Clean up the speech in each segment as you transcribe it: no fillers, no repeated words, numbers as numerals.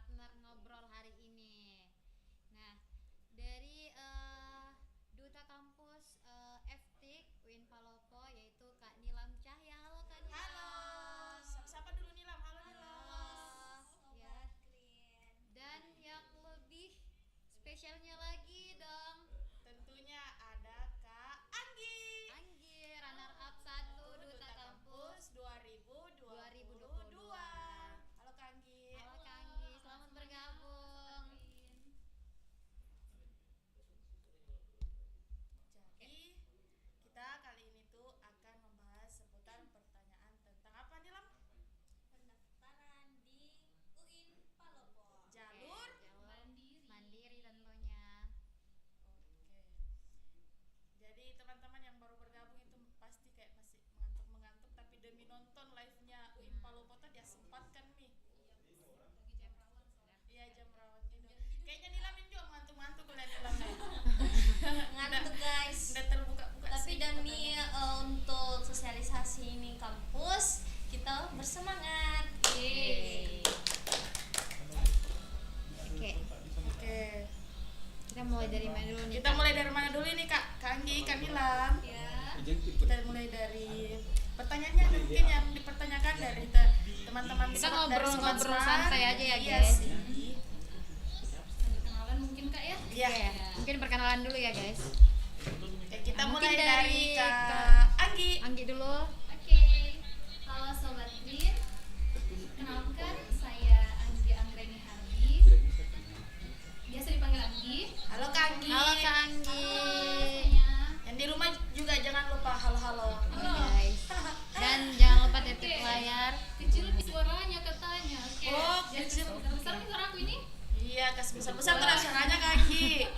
partner ngobrol hari ini. Nah, dari Duta Kampus FTIK UIN Palopo yaitu Kak Nilam Cahya. Halo Kak Halo, Nilam. siapa dulu Nilam? Halo Nilam. Ya. Dan yang lebih spesialnya lagi dong, Tentunya ada Kak Anggi. Anggi, runner up 1 Duta Duta Kampus Kampus 2022. 2022. Halo Kak Anggi. Halo Kak Anggi, selamat bergabung. Jadi kita kali ini tuh akan membahas seputar pertanyaan tentang apa Nilam? Pendaftaran di UIN Palopo. Jalur. Mandiri tentunya. Oke. Jadi teman-teman yang baru bergabung itu pasti kayak masih mengantuk-mengantuk, tapi demi nonton live-nya UIN Palopo tuh dia sempatkan nih. Iya, jam rawan tidur. Kayaknya Nilamin juga mengantuk-mantuk kuliah Nilam nih. Ngantuk guys. Udah terbuka-buka. Tapi sedikit demi untuk sosialisasi ini kampus, kita bersemangat. Yeay. Oke, Oke. kita mulai dari mana dulu nih? Kita Kak? mulai dari mana dulu nih Kak? Kak Anggi, Kak Nilam. Ya. Kita mulai dari pertanyaannya mungkin yang dipertanyakan dari teman-teman Kita dari Sobat ngobrol-ngobrol Smart. santai aja ya, Iya guys. sih. Kenalan mungkin Kak ya? Iya. Mungkin perkenalan dulu ya guys. Oke, kita Mungkin mulai dari dari Kak Kak Anggi. Anggi dulu. Oke, halo Sobat Green. Kenalkan, saya Anggi Anggreni Hardi. Biasa dipanggil Anggi. Halo Kak Anggi. Halo Kak Anggi. Semuanya. Yang di rumah juga jangan lupa halo-halo. Halo. Guys. Dan jangan lupa titip Oke. layar. Kecil suaranya katanya. Oke. Oh, Jangan kecil. besar nih suara aku ini. Iya, kasih besar-besar tuh suaranya Kak Anggi.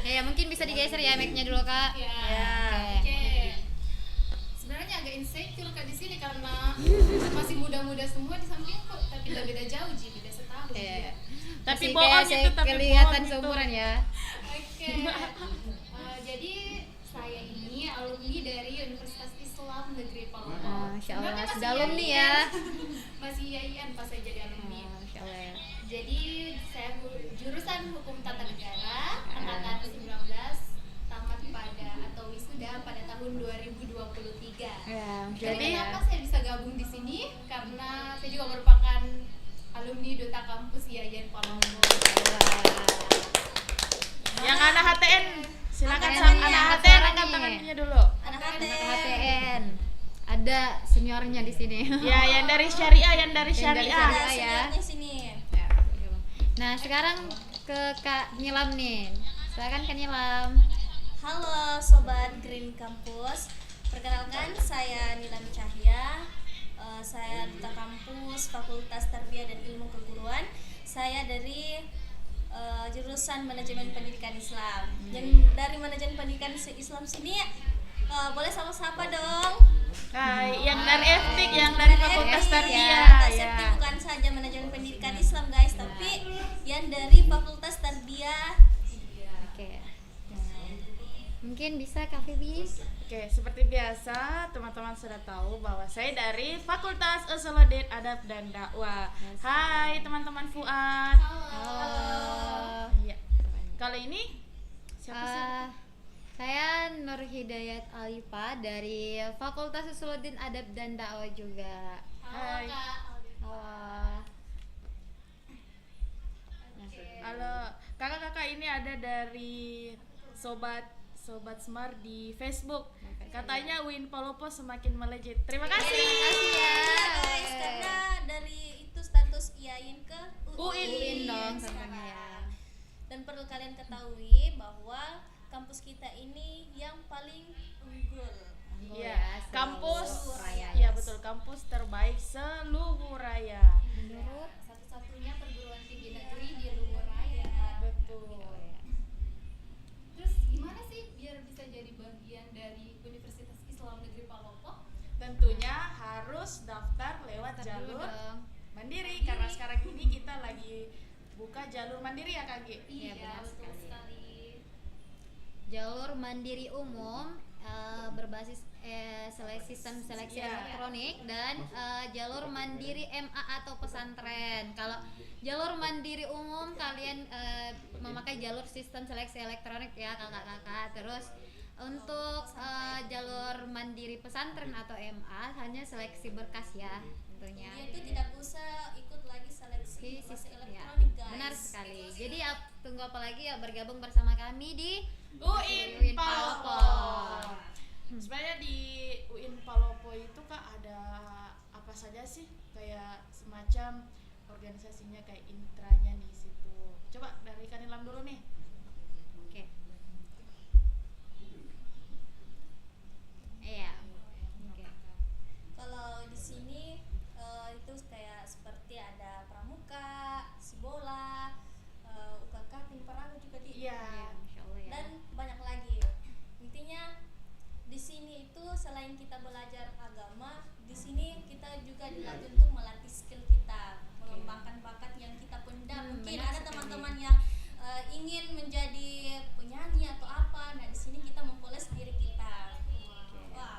Ya, mungkin bisa digeser ya mic-nya dulu Kak. Ya. Ya. Oke. Sebenarnya agak insecure Kak di sini karena masih muda-muda semua di sampingku, tapi udah beda jauh Ji, beda setahun. Iya. Tapi Masih bohong kayak gitu, saya tapi kelihatan bohong gitu. seumuran ya. Oke. Jadi saya ini alumni dari Universitas Islam Negeri Palopo. Masya Allah, Sebenarnya masih masih dalam nih ya. YIN. Masih YIN pas saya jadi alumni. Masya Allah ya. Jadi saya jurusan Hukum Tata Negara angkatan 19 tamat pada atau wisuda pada tahun 2023. Ya, Jadi jadi kenapa saya bisa gabung di sini? Karena saya juga merupakan alumni Duta Kampus YIN Palopo. Yang anak HTN, silakan HTN sama nih, anak angkat HTN suara angkat nih. tangannya dulu. Anak anak HTN. HTN. Ada seniornya di sini. Ya, yang dari syariah, yang dari Yang dari syariah. syariah. Ada ya. seniornya sini. Ya, nah, sekarang ke Kak Nilam nih. Silakan Kak Nilam. Halo Sobat Green Campus. Perkenalkan saya Nilam Cahya. Saya Duta Kampus Fakultas Tarbiyah dan Ilmu Keguruan. Saya dari jurusan Manajemen Pendidikan Islam. Dan dari Manajemen Pendidikan Islam sini boleh sama-sama dong. Hai, yang dari FTIK, yang dari Fakultas FTIK, Tarbiyah. Fakultas Ya. FTIK bukan saja Manajemen Pendidikan Islam guys, tapi yang dari Fakultas Tarbiyah. Oke. Mungkin bisa Kak Febi. Oke, seperti biasa teman-teman sudah tahu bahwa saya dari Fakultas Usuluddin Adab dan Dakwah. Hai teman-teman Fuad. Halo. Iya. Kali ini siapa sih? Saya Nur Hidayat Alifa dari Fakultas Usuluddin Adab dan Dakwah juga. Hai. Halo. Halo, kakak-kakak ini ada dari Sobat Smart di Facebook. Katanya UIN Palopo semakin melejit. Terima kasih. Makasih ya. Guys, karena dari itu status IAIN ke UIN. UIN dong sekarang. tentunya ya. Dan perlu kalian ketahui bahwa kampus kita ini yang paling unggul. Iya, seluruh kampus. raya Iya betul, kampus terbaik seluruh raya. Menurut Satu-satunya perguruan tinggi negeri di luar raya. Betul. Terus gimana sih biar bisa jadi bagian dari Universitas Islam Negeri Palopo? Tentunya harus daftar lewat Daftar dulu jalur dong. mandiri karena sekarang ini kita lagi buka jalur mandiri ya Kak Gi? Iya, benar betul sekali. sekali. jalur mandiri umum berbasis sistem seleksi Iya. elektronik dan jalur mandiri MA atau pesantren. Kalau jalur mandiri umum kalian memakai jalur sistem seleksi elektronik ya kakak-kakak. Terus untuk jalur mandiri pesantren atau MA hanya seleksi berkas ya tentunya. Dia itu tidak usah ikut lagi seleksi masih Ya, elektronik guys. benar sekali. Jadi tunggu apa lagi ya, bergabung bersama kami di UIN Palopo. Sebenarnya di UIN Palopo itu Kak ada apa saja sih? Kayak semacam organisasinya, kayak intranya di situ. Coba dari Kanilam dulu nih. Oke. Iya. Oke. Kalau di sini itu kayak seperti ada pramuka, sibola, UKK, tim perahu juga Iya, Masya Allah ya. dan banyak lagi. Intinya di sini itu selain kita belajar agama, di sini kita juga dilatih untuk melatih skill kita, mengembangkan bakat yang kita pendam. Mungkin benar ada sekali. teman-teman yang ingin menjadi penyanyi atau apa. Nah, di sini kita mempoles diri kita. Wah,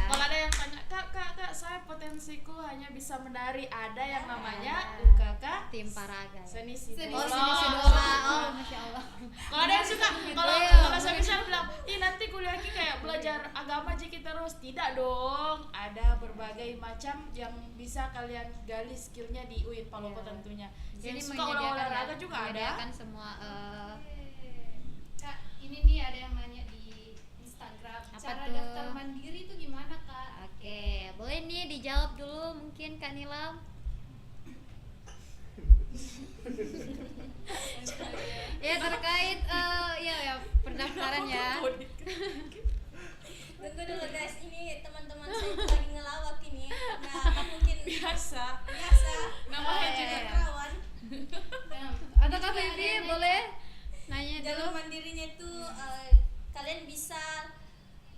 Kalau ada yang tanya, Kak, saya potensiku hanya bisa menari. Ada yang namanya Ada. UKK Tim Paraga. Ya? Seni Oh, Sidola. sini Sidola. Oh, Masya Allah. Kalau ada yang suka, kalau Iya. saya misalnya bilang, ih nanti kuliah kayak belajar agama Jiki terus. Tidak dong, ada berbagai macam yang bisa kalian gali skillnya di UIN Palopo Iya. tentunya. Jadi Yang suka olahraga juga ada. menyediakan semua Kak, ini nih ada yang nanya di Instagram. Apa Cara tuh? daftar mandiri itu gimana, Kak? Oke, boleh nih dijawab dulu mungkin Kak Nilam. Ya terkait ya pendaftaran ya. tunggu dulu guys, ini teman-teman saya itu lagi ngelawak ini. Nah, mungkin Biasa. namanya Oh, juga iya. perawan. Atau Kak Vivi boleh nanya Jalur dulu. mandirinya itu kalian bisa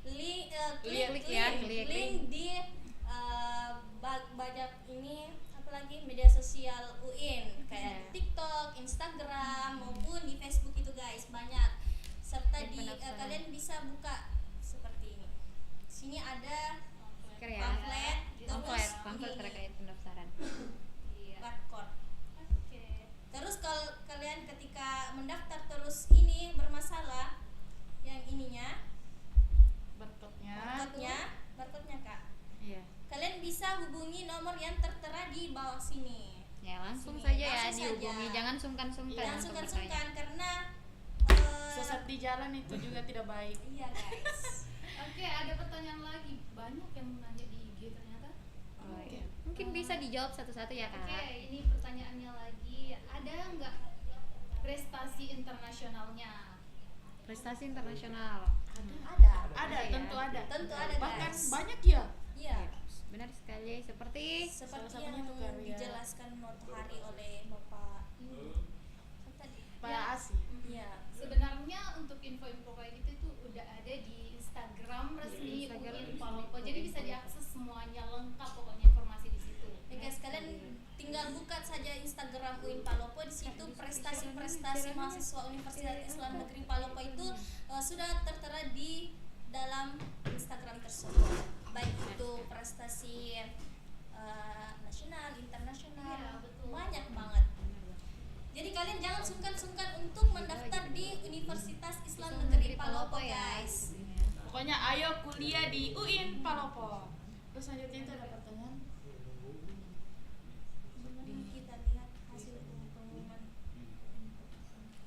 Klik ya, klik. link di banyak ini apalagi media sosial UIN kayak Iya. TikTok, Instagram maupun di Facebook itu guys banyak. Serta Link di pendaftaran. kalian bisa buka seperti ini. Sini ada Oke ya. pamflet, Pamflet ini, terkait pendaftaran. Iya. barcode. Oke. Terus kalau kalian ketika mendaftar terus ini bermasalah yang ininya barcode-nya Kak. Iya. Kalian bisa hubungi nomor yang tertera di bawah sini. Ya langsung Sini, saja ya langsung dihubungi, saja. jangan sungkan-sungkan Jangan untuk bertanya. sungkan-sungkan karena Sesat di jalan itu juga tidak baik. iya guys. Oke, ada pertanyaan lagi. Banyak yang nanya di IG ternyata. Oh, iya. Mungkin bisa dijawab satu-satu ya Kak. Oke, ini pertanyaannya lagi. Ada nggak prestasi internasionalnya? Prestasi internasional. Ada. Ada, ya. tentu ada. Tentu ada, Bahkan guys. banyak ya. Iya. Benar sekali, seperti Seperti Salah yang satunya tuh karya dijelaskan Matahari oleh Bapak ini. Tadi. Pak Ya. Asi. Iya. Sebenarnya untuk info-info kayak gitu itu udah ada di Instagram resmi Instagram UIN resmi Palopo. Jadi UIN bisa Palopo. diakses semuanya lengkap pokoknya informasi di situ. Ya guys, kalian tinggal buka saja Instagram UIN Palopo. Di situ prestasi-prestasi mahasiswa Universitas Islam Negeri Palopo itu sudah tertera di dalam Instagram tersebut. Baik itu prestasi nasional, internasional, Iya, betul. banyak banget. Jadi kalian jangan sungkan-sungkan untuk mendaftar di Universitas Islam Negeri Palopo guys. Pokoknya ayo kuliah di UIN Palopo. Terus selanjutnya itu ada pertanyaan. Kita lihat hasil pengumuman.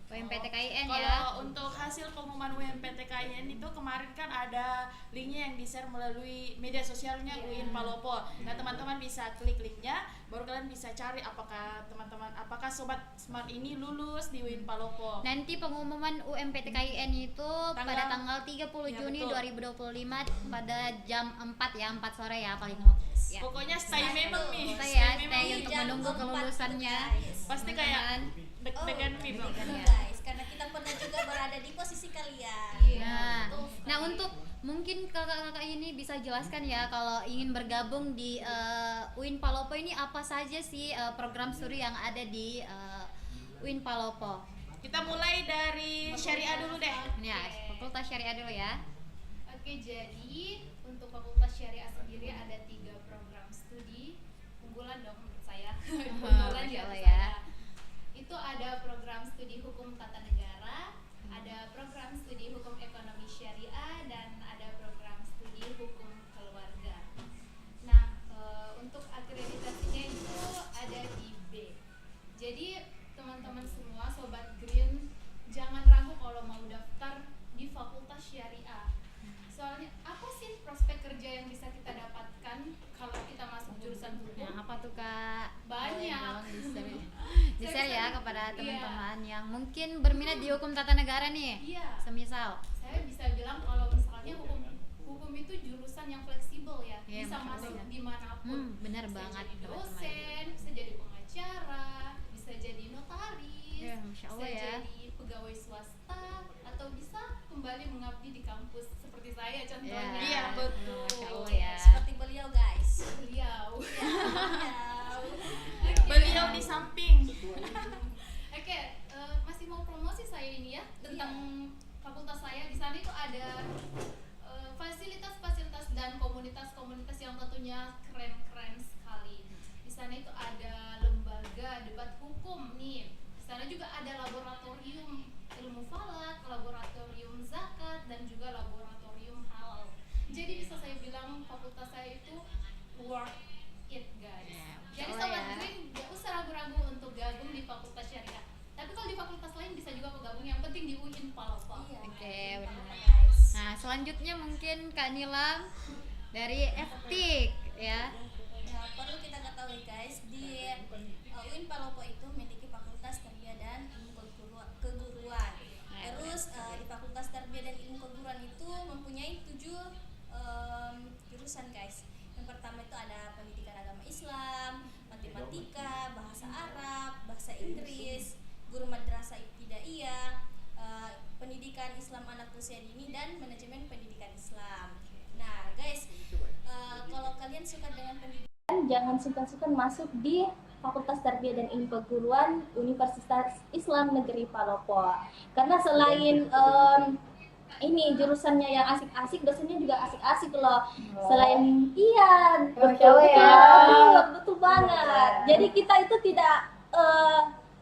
UMPTKIN ya. Kalau untuk hasil pengumuman UMPTKIN itu kemarin kan ada linknya yang di-share melalui media sosialnya UIN Palopo. Nah teman-teman bisa klik linknya, baru kalian bisa cari apakah sobat smart ini lulus di UIN Palopo. Nanti pengumuman UMPTKIN itu pada tanggal 30 Ya, Juni betul. 2025 pada jam 4 ya, 4 sore ya paling ya. Pokoknya stay memang nih. Stay ya, memang stay nih. untuk Jam menunggu 4 kelulusannya. guys. Pasti kayak deg-degan nih bang. Betul, Ya. guys, karena kita pernah juga berada di posisi kalian. Nah, betul sekali. nah untuk mungkin kakak-kakak ini bisa jelaskan ya kalau ingin bergabung di UIN Palopo ini apa saja sih program studi yang ada di UIN Palopo? Kita mulai dari syariah dulu deh. Ya, Fakultas Syariah dulu ya. Oke, jadi untuk Fakultas Syariah sendiri ada 3 program studi. unggulan dong menurut saya. Oh, Unggulan Masya di Allah atas ya. saya. Itu ada program studi hukum tata negara, ada program studi hukum ekonomi syariah, dan ada program studi hukum keluarga. Nah, untuk akreditasinya itu ada di B. Jadi teman-teman semua sobat Green jangan ragu kalau mau daftar di Fakultas Syariah. Soalnya apa sih prospek kerja yang bisa kita dapatkan kalau kita masuk jurusan hukum? Yang apa tuh Kak? Banyak. Di-share ya kepada Iya. teman-teman yang mungkin berminat di hukum tata negara nih. Iya. Semisal. Saya bisa bilang kalau misalnya hukum itu jurusan yang fleksibel ya, Iya, bisa betul. masuk dimanapun. Benar Bisa banget jadi teman-teman. dosen, bisa jadi pengacara, bisa jadi notaris, Ya, Masya Allah bisa ya. jadi pegawai swasta, atau bisa kembali mengabdi di kampus seperti saya contohnya. Ya. Iya, betul. Masya Allah ya. Seperti beliau guys. Beliau. Beliau. Beliau di samping. Oke, masih mau promosi saya ini ya tentang fakultas saya. Di sana itu ada fasilitas-fasilitas dan komunitas-komunitas yang tentunya keren-keren sekali. Di sana itu ada lembaga debat hukum nih. Di sana juga ada laboratorium ilmu falak, laboratorium zakat, dan juga laboratorium halal. Jadi bisa saya bilang fakultas saya itu worth it guys. Ya, Masya Jadi Allah sobat ya. Green gak usah ragu-ragu untuk gabung di fakultas syariah. Tapi kalau di fakultas lain bisa juga kok gabung, yang penting di UIN Palopo. Iya. Oke, Apa benar. guys? Nah, selanjutnya mungkin Kak Nilam dari FTIK ya. Ya, perlu kita ketahui guys, di UIN Palopo itu memiliki fakultas tarbiyah dan ilmu keguruan. Terus di fakultas tarbiyah dan ilmu keguruan itu mempunyai 7 jurusan guys. Yang pertama itu ada pendidikan agama Islam, matematika, bahasa Arab, bahasa Inggris, guru madrasah ibtidaiyah, pendidikan Islam anak usia dini, dan manajemen pendidikan Islam. Nah guys, kalau kalian suka dengan pendidikan, jangan sungkan-sungkan masuk di Fakultas Tarbiyah dan Ilmu Keguruan Universitas Islam Negeri Palopo. Karena selain ini jurusannya yang asik-asik, dosennya juga asik-asik loh. Selain Masya Allah ya. betul banget. Jadi kita itu tidak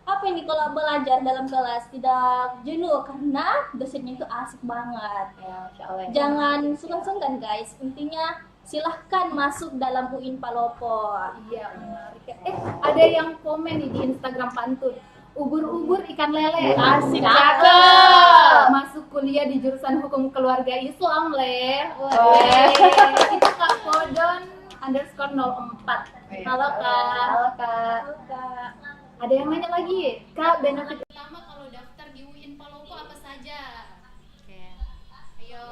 apa ini kalau belajar dalam kelas tidak jenuh karena dosennya itu asik banget. Ya, Masya Allah ya. Jangan sungkan-sungkan guys. Intinya silahkan masuk dalam UIN Palopo. Iya, menarik. Ada yang komen nih di Instagram pantun. Ubur-ubur ikan lele. Asik, Cakep. cakep. Masuk kuliah di jurusan hukum keluarga Islam, Le. Wah. Itu Kak Kodon _04. Halo Kak. Halo Kak. Ada yang nanya lagi, Kak, benefit Pertama kalau daftar di UIN Palopo apa saja? Oke. Ayo.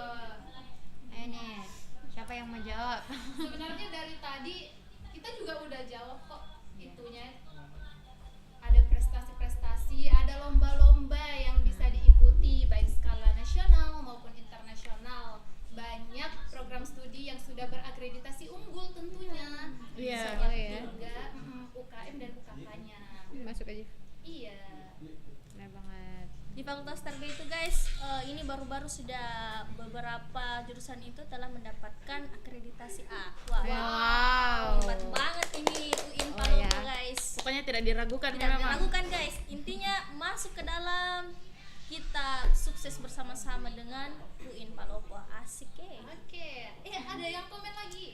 Ayo nih, siapa yang mau jawab? Sebenarnya dari tadi kita juga udah jawab kok itunya. Ada prestasi-prestasi, ada lomba-lomba yang bisa diikuti baik skala nasional maupun internasional. Banyak program studi yang sudah berakreditasi unggul tentunya. Iya. Seperti Ya. juga UKM dan UKK-nya. Masuk aja. Iya. Benar banget. Di Fakultas Tarbiyah itu guys, ini baru-baru sudah beberapa jurusan itu telah mendapatkan akreditasi A. Wow. Hebat banget ini UIN Oh, Palopo ya. guys. Pokoknya tidak diragukan Tidak memang. diragukan guys. Intinya masuk ke dalam, kita sukses bersama-sama dengan UIN Palopo. Asik ya. Oke. Ada yang komen lagi.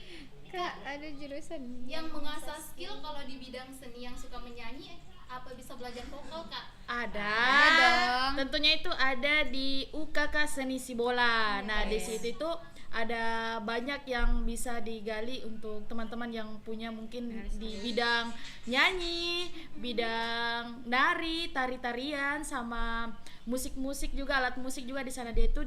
Kak, ada jurusan Yang mengasah skill kalau di bidang seni yang suka menyanyi, apa bisa belajar vokal, Kak? Ada. Ada dong. Tentunya itu ada di UKK Seni Sibola. Nah, di Yes. situ itu ada banyak yang bisa digali untuk teman-teman yang punya mungkin di bidang nyanyi, bidang nari, tari-tarian, sama musik-musik juga, alat musik juga. Di sana dia itu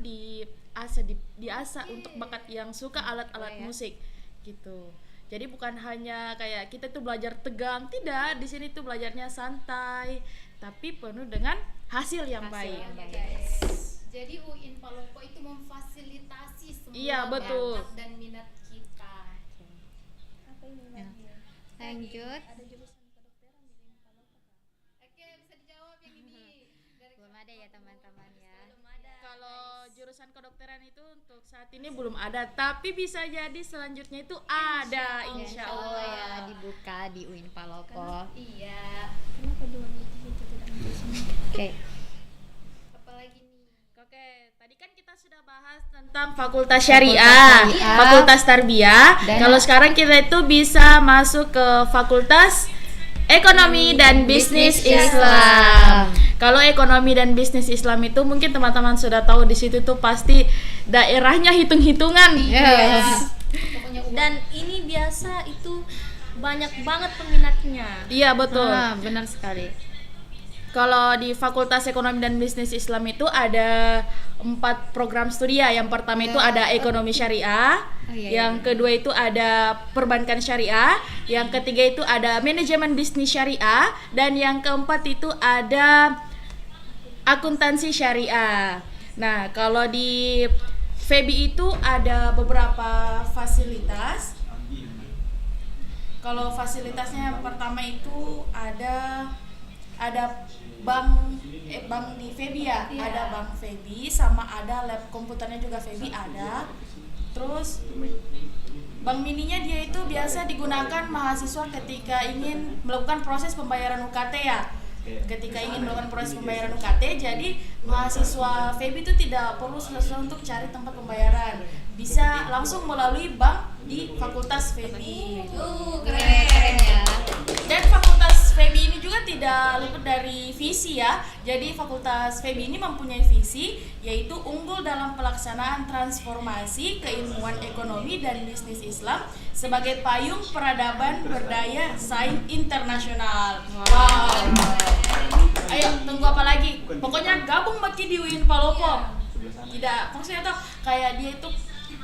diasah untuk bakat yang suka alat-alat ya. musik gitu. Jadi bukan hanya kayak kita tuh belajar tegang, tidak. Di sini tuh belajarnya santai, tapi penuh dengan hasil yang Hasil baik. yang baik. Guys. Jadi UIN Palopo itu memfasilitasi semua Iya, betul. bakat dan minat kita. Apa ini lagi? Lanjut. Ada jurusan kedokteran di UIN Palopo. Oke, bisa dijawab yang ini. Dari Belum ada ya teman-teman ya. Belum ada. Kalau Kalau jurusan kedokteran itu untuk saat ini belum ada, tapi bisa jadi selanjutnya itu ada, insya Allah. ya dibuka di UIN Palopo. Iya. Oke. Apalagi nih? Oke, tadi kan kita sudah bahas tentang Fakultas Syariah, Syariah. Fakultas Tarbiyah. Dan- Kalau sekarang kita itu bisa masuk ke Fakultas Ekonomi dan Bisnis Islam. Kalau ekonomi dan bisnis Islam itu mungkin teman-teman sudah tahu, di situ tuh pasti daerahnya hitung-hitungan. Yes. Pokoknya uang. Dan ini biasa itu banyak banget peminatnya. Iya, betul. Benar sekali. Kalau di Fakultas Ekonomi dan Bisnis Islam itu ada 4 program studi ya. Yang pertama itu ada ekonomi syariah, Oh, iya, yang kedua itu ada perbankan syariah, yang ketiga itu ada manajemen bisnis syariah, dan yang keempat itu ada akuntansi syariah. Nah, kalau di FEBI itu ada beberapa fasilitas. Kalau fasilitasnya yang pertama itu ada bank di FEBI ya, ada bank FEBI, sama ada lab komputernya juga FEBI ada. Terus bank mininya dia itu biasa digunakan mahasiswa ketika ingin melakukan proses pembayaran UKT ya. Ketika ingin melakukan proses pembayaran UKT, jadi mahasiswa FEBI itu tidak perlu susah-susah untuk cari tempat pembayaran, bisa langsung melalui bank di Fakultas FEBI. Keren ya. Dan Fakultas FEBI ini juga tidak luput dari visi ya. Jadi Fakultas FEBI ini mempunyai visi, yaitu unggul dalam pelaksanaan transformasi keilmuan ekonomi dan bisnis Islam sebagai payung peradaban berdaya saing internasional. Wow. Ayo, tunggu apa lagi? Pokoknya gabung makin di UIN Palopo. Tidak, maksudnya tuh kayak dia itu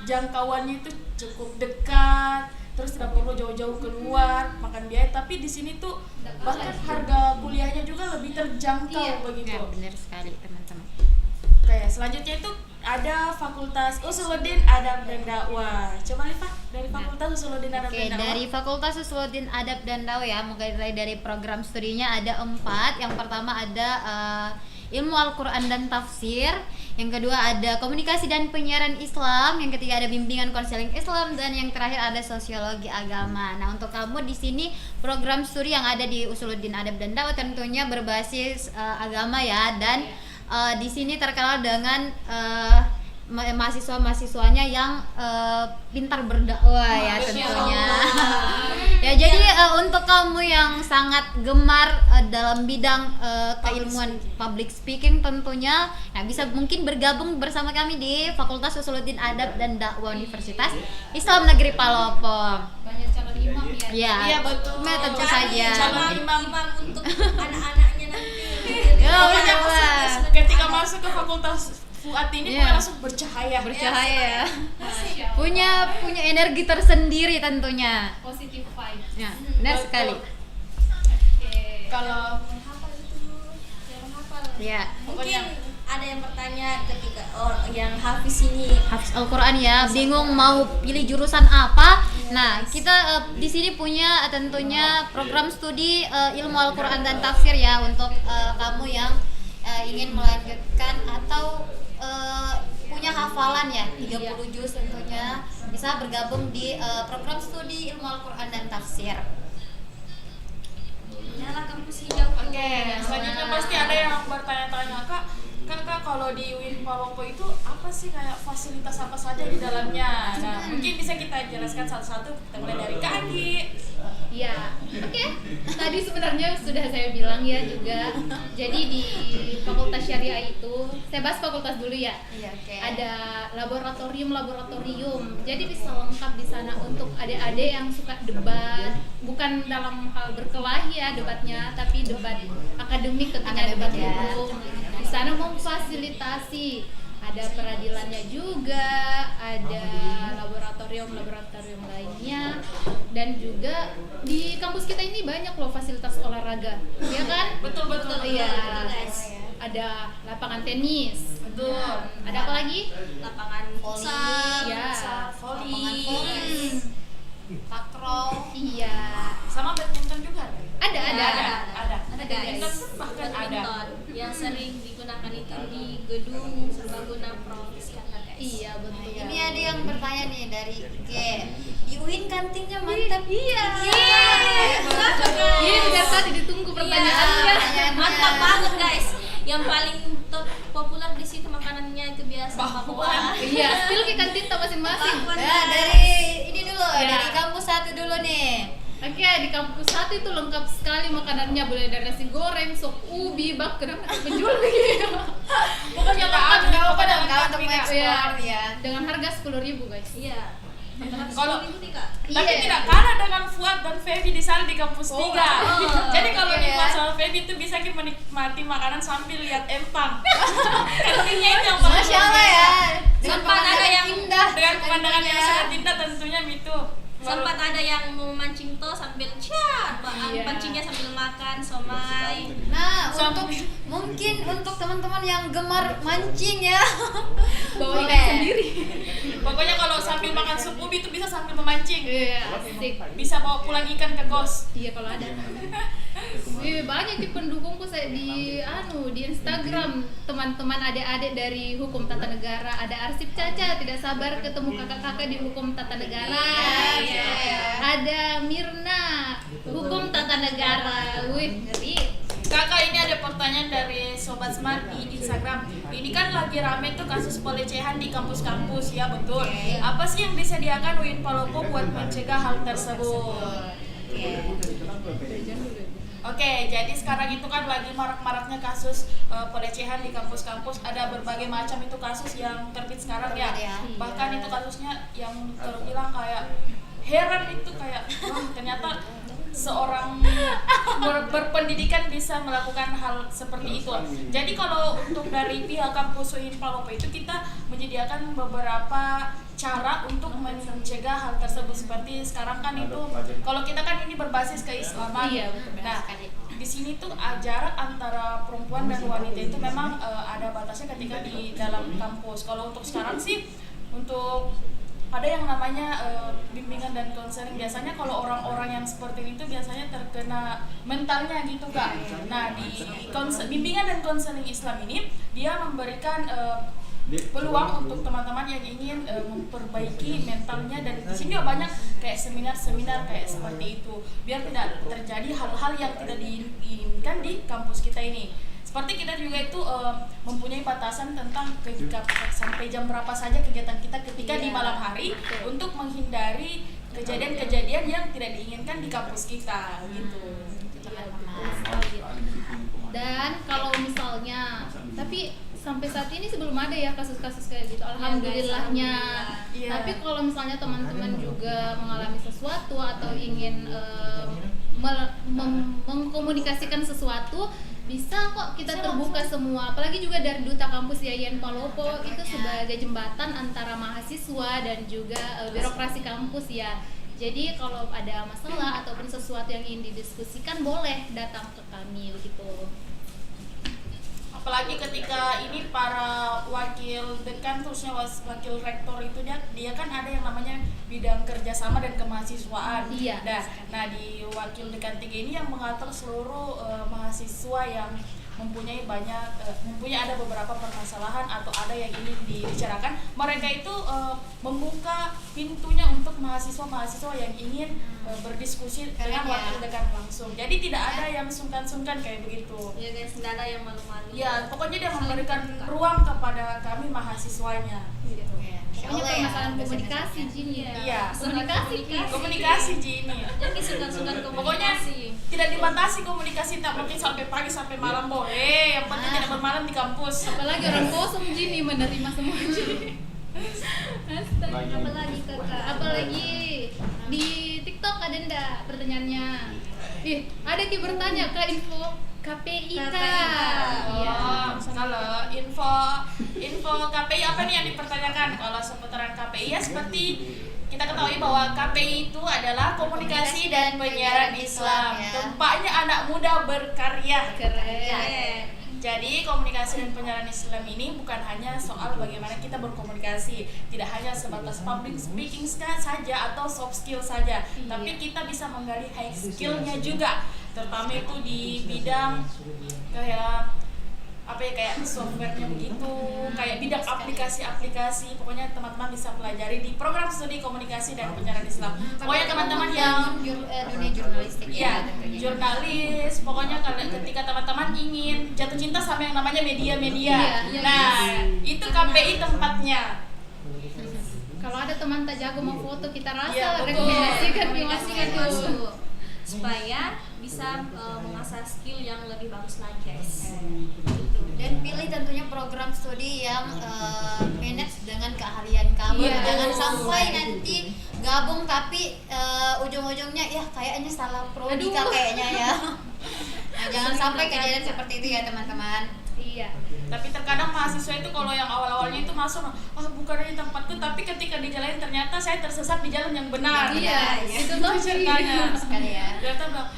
jangkauannya itu cukup dekat, terus tidak perlu jauh-jauh keluar makan biaya, tapi di sini tuh bahkan harga kuliahnya juga lebih terjangkau begitu. Ya, benar sekali teman-teman. Oke, selanjutnya itu ada Fakultas Usuluddin Adab dan Dakwah. Coba Lifa dari Fakultas Usuluddin Adab Oke, dan Dakwah. dari Fakultas Usuluddin Adab dan Dakwah ya, mulai dari program studinya ada 4. Yang pertama ada ilmu Al-Quran dan Tafsir, yang kedua ada komunikasi dan penyiaran Islam, yang ketiga ada bimbingan konseling Islam, dan yang terakhir ada sosiologi agama. Nah, untuk kamu di sini program studi yang ada di Usuluddin Adab dan Dakwah tentunya berbasis agama ya, dan di sini terkenal dengan mahasiswa-mahasiswanya yang pintar berdakwah ya tentunya. Ya, jadi untuk kamu yang sangat gemar dalam bidang keilmuan public speaking tentunya ya bisa mungkin bergabung bersama kami di Fakultas Usuluddin Adab dan Dakwah Universitas Islam Negeri Palopo. Banyak calon imam ya. Ya, Iya, betul. Nah, tentu Cari saja. calon imam. untuk anak-anaknya nanti. Ya, Pokoknya benar. ketika masuk ke Fakultas Fuad ini Iya. pokoknya langsung bercahaya. Bercahaya ya. Masya Allah. Punya energi tersendiri tentunya. Positive vibes. Ya, benar Betul. sekali. Oke. Kalau Menghafal itu, yang menghafal. Ya. Mungkin ada yang bertanya ketika yang hafiz ini Hafiz Al-Quran ya, bingung mau pilih jurusan apa. Nah, kita di sini punya tentunya program studi ilmu Al-Quran dan tafsir ya, untuk kamu yang ingin melanjutkan atau punya hafalan ya 30 juz tentunya bisa bergabung di program studi ilmu Al-Quran dan tafsir. nyala kampus hijau. Oke, selanjutnya pasti ada yang bertanya-tanya, Kak, kalau di UIN Palopo itu apa sih, kayak fasilitas apa saja di dalamnya? Nah, mungkin bisa kita jelaskan satu-satu, kita mulai dari Kak Anggi. Ya, oke. Tadi sebenarnya sudah saya bilang ya juga. Jadi di Fakultas Syariah itu, saya bahas fakultas dulu ya. Iya, oke. Ada laboratorium. Jadi bisa lengkap di sana untuk adik-adik yang suka debat, bukan dalam hal berkelahi ya debatnya, tapi debat akademik ketika debat ya. umum. Di sana memfasilitasi, ada peradilannya juga, ada laboratorium lainnya, dan juga di kampus kita ini banyak loh fasilitas olahraga, ya kan? Betul. Iya. guys. Ada lapangan tenis. Betul. Ada apa lagi? Lapangan futsal, Ya. voli, Takraw. Iya. Sama badminton juga ada? Ada. Ada. Ada, guys. Badminton bahkan ada. badminton yang sering digunakan itu itu di gedung Serbaguna Prof. Iskandar, guys. Iya betul. Iya. Ini ada yang bertanya nih dari IG. Di UIN kantinnya mantap. Iya. Ini udah tadi ditunggu pertanyaannya. Mantap banget, guys. Yang paling top populer di situ makanannya itu biasa bakwan. Iya, spill ke kantin kita masing-masing. Bakwan, Nah, guys. dari ini dulu, Iya. dari kampus 1 dulu nih. Oke, di kampus 1 itu lengkap sekali makanannya, mulai dari nasi goreng, sop ubi, bak, kenapa penjual begitu. Pokoknya Kita lengkap, nggak apa-apa pokoknya dong, lengkap, untuk Kak. mengeksplor ya. Dengan harga 10.000 guys. Iya. Kalau- ini Kak. Tapi Iya. tidak kalah dengan Fuad dan Feby di sana di kampus 3. Jadi kalau Iya, Nikmat ya. sama Feby itu bisa kita menikmati makanan sambil lihat empang. Kantinnya itu yang paling Masya Allah luar ya. biasa. Dengan Sempat ada pemandangan yang indah. Dengan pemandangan yang kantinnya. sangat indah tentunya itu. Sempat ada yang mau mancing to sambil Iya. pancingnya sambil makan somai. Nah, Sampai- untuk mungkin untuk teman-teman yang gemar mancing ya. Bawa ikan Boleh. sendiri. Pokoknya kalau sambil makan sup ubi itu bisa sambil memancing. Iya, asik. Bisa bawa pulang ikan ke kos. Iya kalau ada. Banyak di pendukungku saya di Instagram, teman-teman adik-adik dari Hukum Tata Negara. Ada Arsip Caca, tidak sabar ketemu kakak-kakak di Hukum Tata Negara. Iya. Ada Mirna, Hukum Tata Negara. Wih, ngeri. Kakak, ini ada pertanyaan dari Sobat Smart di Instagram. Ini kan lagi rame tuh kasus pelecehan di kampus-kampus, ya betul. Oke. Apa sih yang disediakan UIN Palopo buat mencegah hal tersebut? Oke, jadi sekarang itu kan lagi marak-maraknya kasus pelecehan di kampus-kampus. Ada berbagai macam itu kasus yang terbit sekarang ya. Terbit ya. Bahkan itu kasusnya yang terbilang kayak heran itu kayak wah, ternyata seorang berpendidikan bisa melakukan hal seperti itu. Jadi kalau untuk dari pihak kampus UIN Palopo itu kita menyediakan beberapa cara untuk mencegah hal tersebut. Seperti sekarang kan itu kalau kita kan ini berbasis keislaman. Iya, betul. Nah, di sini tuh jarak antara perempuan dan wanita itu memang ada batasnya ketika di dalam kampus. Kalau untuk sekarang sih untuk ada yang namanya bimbingan dan konseling. Biasanya kalau orang-orang yang seperti itu biasanya terkena mentalnya gitu Kak. Nah, di bimbingan dan konseling Islam ini dia memberikan peluang untuk teman-teman yang ingin memperbaiki mentalnya, dan di sini juga banyak kayak seminar-seminar kayak seperti itu biar tidak terjadi hal-hal yang tidak diinginkan di kampus kita ini. Seperti kita juga itu mempunyai batasan tentang ketika sampai jam berapa saja kegiatan kita ketika di malam hari untuk menghindari kejadian-kejadian yang tidak diinginkan di kampus kita gitu. Dan kalau misalnya, tapi sampai saat ini sih belum ada ya kasus-kasus kayak gitu, alhamdulillahnya. Iya. Tapi kalau misalnya teman-teman juga mengalami sesuatu atau ingin mengkomunikasikan sesuatu, bisa kok kita terbuka semua. Apalagi juga dari Duta Kampus UIN Palopo itu sebagai jembatan antara mahasiswa dan juga birokrasi kampus ya. Jadi kalau ada masalah ataupun sesuatu yang ingin didiskusikan, boleh datang ke kami begitu. Apalagi ketika ini para wakil dekan terusnya wakil rektor itu dia kan ada yang namanya bidang kerjasama dan kemahasiswaan. Iya. Nah di wakil dekan 3 ini yang mengatur seluruh mahasiswa yang mempunyai ada beberapa permasalahan atau ada yang ingin dibicarakan. Mereka itu membuka pintunya untuk mahasiswa-mahasiswa yang ingin berdiskusi dengan wakil dekan langsung. Jadi tidak ada yang sungkan-sungkan kayak begitu. Ya guys, nggak ada yang malu-malu. Ya, pokoknya dia memberikan ruang kepada kami mahasiswanya. Gitu. Pokoknya permasalahan komunikasi Jin ya. Iya. Komunikasi. Jini. Jadi sungkan-sungkan Pokoknya komunikasi. tidak dibatasi komunikasi, tak mungkin sampai pagi sampai malam boleh. Yang penting tidak bermalam di kampus. Apalagi orang kosong Jin menerima semua Jin. Astaga. Apalagi kakak. Apalagi di TikTok ada ndak pertanyaannya? Ih, ada yang bertanya ke info KPI Kak. Oh, kalau info KPI apa nih yang dipertanyakan? Kalau seputaran KPI ya seperti kita ketahui bahwa KPI itu adalah Komunikasi dan Penyiaran Islam. Tempatnya anak muda berkarya. Keren. Jadi komunikasi dan penyiaran Islam ini bukan hanya soal bagaimana kita berkomunikasi, tidak hanya sebatas public speaking saja atau soft skill saja, tapi kita bisa menggali high skillnya juga, terutama itu di bidang kayak apa ya, kayak softwarenya begitu, kayak bidang aplikasi-aplikasi, pokoknya teman-teman bisa pelajari di program studi komunikasi dan penyiaran Islam. Pokoknya teman-teman yang dunia jurnalistik ya, tentunya. jurnalis, pokoknya ketika teman-teman ingin jatuh cinta sama yang namanya media-media, Iya, nah itu KPI tempatnya. Kalau ada teman tak jago mau foto, kita rasa Iya, betul. rekomendasikan masuk masuk supaya bisa mengasah skill yang lebih bagus lagi guys. Gitu. Dan pilih tentunya program studi yang manage dengan keahlian kamu. Iya, Jangan betul. sampai nanti gabung tapi ujung-ujungnya ya kayaknya salah prodi Aduh. kayaknya ya. Nah, jangan sampai kejadian seperti itu ya teman-teman. Iya. Tapi terkadang mahasiswa itu kalau yang awal-awalnya itu masuk, bukan ini tempatku, tapi ketika dijalanin ternyata saya tersesat di jalan yang benar. Iya, itu tuh ceritanya. Sekali ya. Ternyata bilang,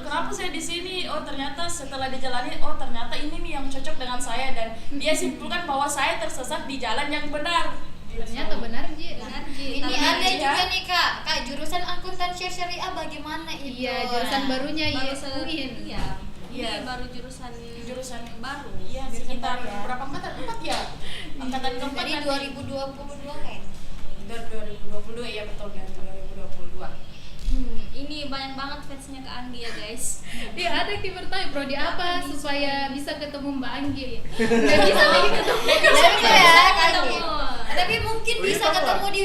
kenapa saya di sini? Oh ternyata setelah dijalani, ternyata ini nih yang cocok dengan saya, dan dia simpulkan bahwa saya tersesat di jalan yang benar. Ternyata benar Ji. Benar, Ji. Ini Tapi ada ya. juga nih Kak jurusan akuntansi syariah bagaimana itu? Iya, jurusan Nah, barunya baru UIN. iya. Iya. Ini baru jurusan Jurusan baru. Iya, sekitar berapa angkatan? 4 ya? Angkatan keempat Dari nanti. 2022 kayak. Dari 2022 ya, betul kan, 2022. Ini banyak banget fansnya ke Anggi ya guys. Dia ada yang bertanya prodi apa supaya bisa ketemu Mbak Anggi. Nggak bisa lagi ketemu. Tapi ya, Ketemu. tapi mungkin bisa ketemu di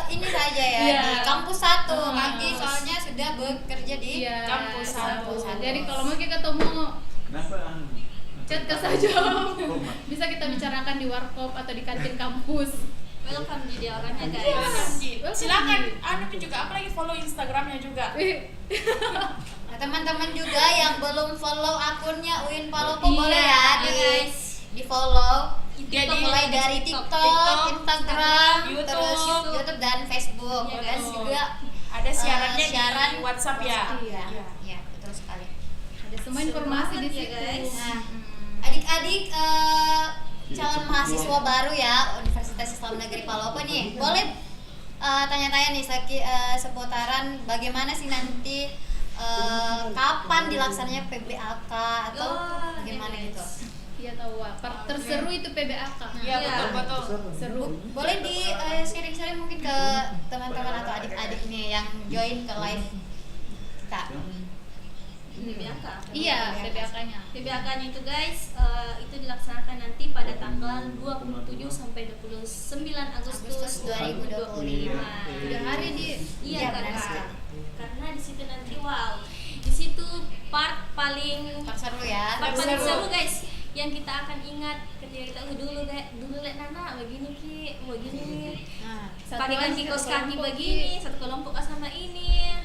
ini saja ya, Iya. di kampus 1. Ah. Kaki soalnya sudah bekerja di Iya. Kampus satu. Jadi kalau mau kita ketemu Kenapa? chat ke saja. Bisa kita bicarakan di warkop atau di kantin kampus. Welcome jadi orangnya Welcome, guys. Ji. Welcome, Silakan, Ji. juga apalagi follow Instagramnya juga. Nah, teman-teman juga yang belum follow akunnya UIN Palopo Iya, boleh ya di guys. di follow. Jadi Mulai dari TikTok, TikTok, Instagram, YouTube. terus YouTube dan Facebook. Iya, Dan betul. juga ada siarannya siaran di WhatsApp ya. Iya, iya, betul sekali. Ada semua informasi di banget ya, situ. guys. Nah, adik-adik calon mahasiswa baru ya Universitas Islam Negeri Palopo nih, boleh tanya-tanya nih seputaran bagaimana sih nanti kapan dilaksananya PBAK atau Oh, bagaimana iya, gitu. guys. Iya tahu, Wak. Terseru itu PBAK. Iya, Iya. betul. Seru. Boleh di sharing-sharing mungkin ke teman-teman atau adik-adik nih yang join ke live kita. PBAK. Iya, PBAK-nya. PBAK-nya itu guys, itu dilaksanakan nanti pada tanggal 27 sampai 29 Agustus 2025. Udah hari di Iya, benar Kakak. sekali. Karena di situ nanti di situ part paling Seru ya. paling Seru. seru guys, yang kita akan ingat ketika kita dulu lihat Nana begini Ki, begini. Nah, Pakai kaki satu kos kaki kelompok, begini, satu kelompok sama ini.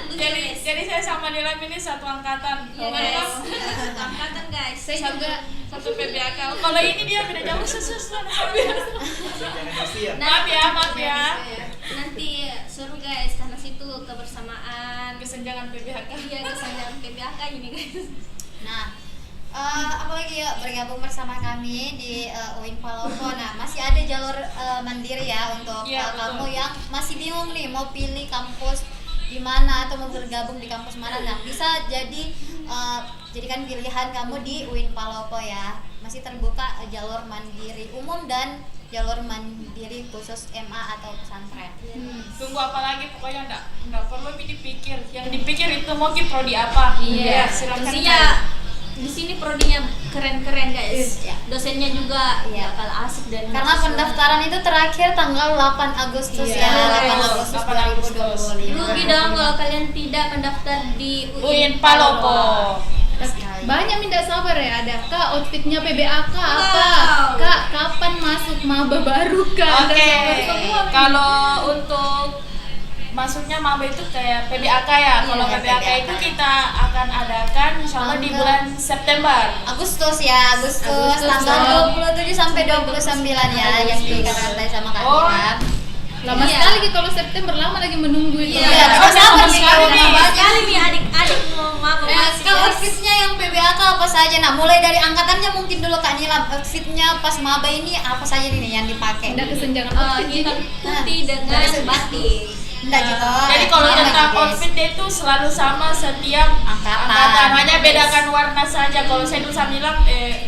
Lucu, guys. Jadi saya sama Nilam ini satu angkatan. Iya, Nilam guys. Angkatan guys. saya satu, juga satu PBAK. Kalau ini dia beda jauh susus. Nah, Maaf ya. nanti seru guys karena situ kebersamaan. Kesenjangan PBAK. Iya, kesenjangan PBAK ini guys. Nah, apalagi ya bergabung bersama kami di UIN Palopo. Nah, masih ada jalur mandiri ya untuk Iya, betul. kamu yang masih bingung nih mau pilih kampus di mana atau mau bergabung di kampus mana. Nah, bisa jadikan pilihan kamu di UIN Palopo ya. Masih terbuka jalur mandiri umum dan jalur mandiri khusus MA atau pesantren. Tunggu apa lagi, pokoknya enggak perlu dipikir. Yang dipikir itu mau ki prodi apa. Iya, silakan. tentunya di sini prodinya keren-keren guys. Iya. Dosennya juga Iya. bakal asik dan Karena pendaftaran itu terakhir tanggal 8 Agustus Iya. ya, 8 Agustus 8 Agustus. 2025. rugi dong kalau kalian tidak mendaftar di UIN Palopo. banyak minta sabar ya. Ada Kak outfitnya PBAK apa? Wow. Kak kapan masuk maba baru Kak? Oke, Ada sabar semua. kalau untuk masuknya maba itu kayak PBAK ya. Kalau Iya, PBAK itu kita akan adakan insya Allah di bulan September. Agustus ya, Agustus Agustus, tanggal 27 sampai 29 ya yang dikatakan tadi sama Kak Oh. Nilam. Lama Iya. sekali Ki, kalau September lama lagi menunggu itu. Iya, coba sabar nih sekali nih. sekali nih adik-adik mau maba masuk Kak, guys. outfitnya yang PBAK apa saja? Nah, mulai dari angkatannya mungkin dulu Kak Nilam, outfitnya pas maba ini apa saja nih yang dipakai? Ada kesenjangan Oh, outfit hitam Ji. putih dengan batik. Enggak gitu. Jadi kalau Sama tentang gitu, guys. outfit dia itu selalu sama setiap Angkatan. hanya bedakan warna saja. Kalau saya dulu bilang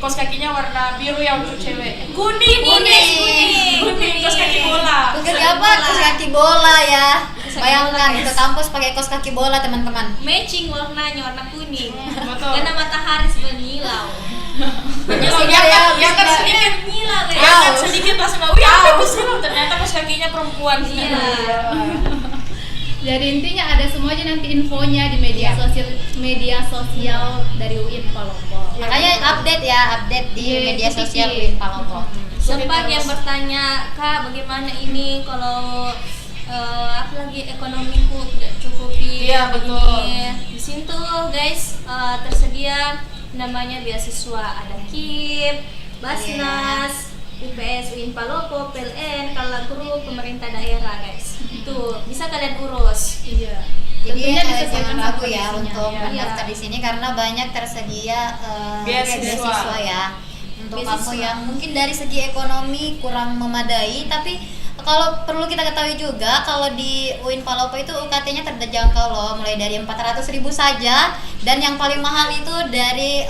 kaos kakinya warna biru ya untuk cewek. Kuning. Kaos kaki bola. Terus apa? Kaos kaki bola ya. Kaos kaki Bayangkan bola, itu guys. kampus pakai kaos kaki bola, teman-teman. Matching warnanya warna kuning. Betul. Karena matahari menyilau. Yang kan sedikit Menyilau guys. yang kan sedikit langsung wih apa itu sih ternyata kaos kakinya perempuan. Iya. Jadi intinya ada semua aja nanti infonya di media sosial dari UIN Palopo. Makanya update di Iya, media ikuti. sosial UIN Palopo. Sempat yang bertanya, Kak, bagaimana ini kalau apalagi ekonomiku tidak cukupi? Iya, betul. Di sini tuh guys tersedia namanya beasiswa, ada KIP, Basnas, UPS, UIN Palopo, PLN, Kala Group, pemerintah daerah guys. Itu bisa kalian urus. Iya. Jadi Tentunya jangan disesuaikan ragu sama ya kondisinya. untuk Iya. mendaftar di sini karena banyak tersedia beasiswa ya untuk Beasiswa. kamu yang mungkin dari segi ekonomi kurang memadai, tapi kalau perlu kita ketahui juga kalau di UIN Palopo itu UKT-nya terjangkau loh, mulai dari 400.000 saja dan yang paling mahal itu dari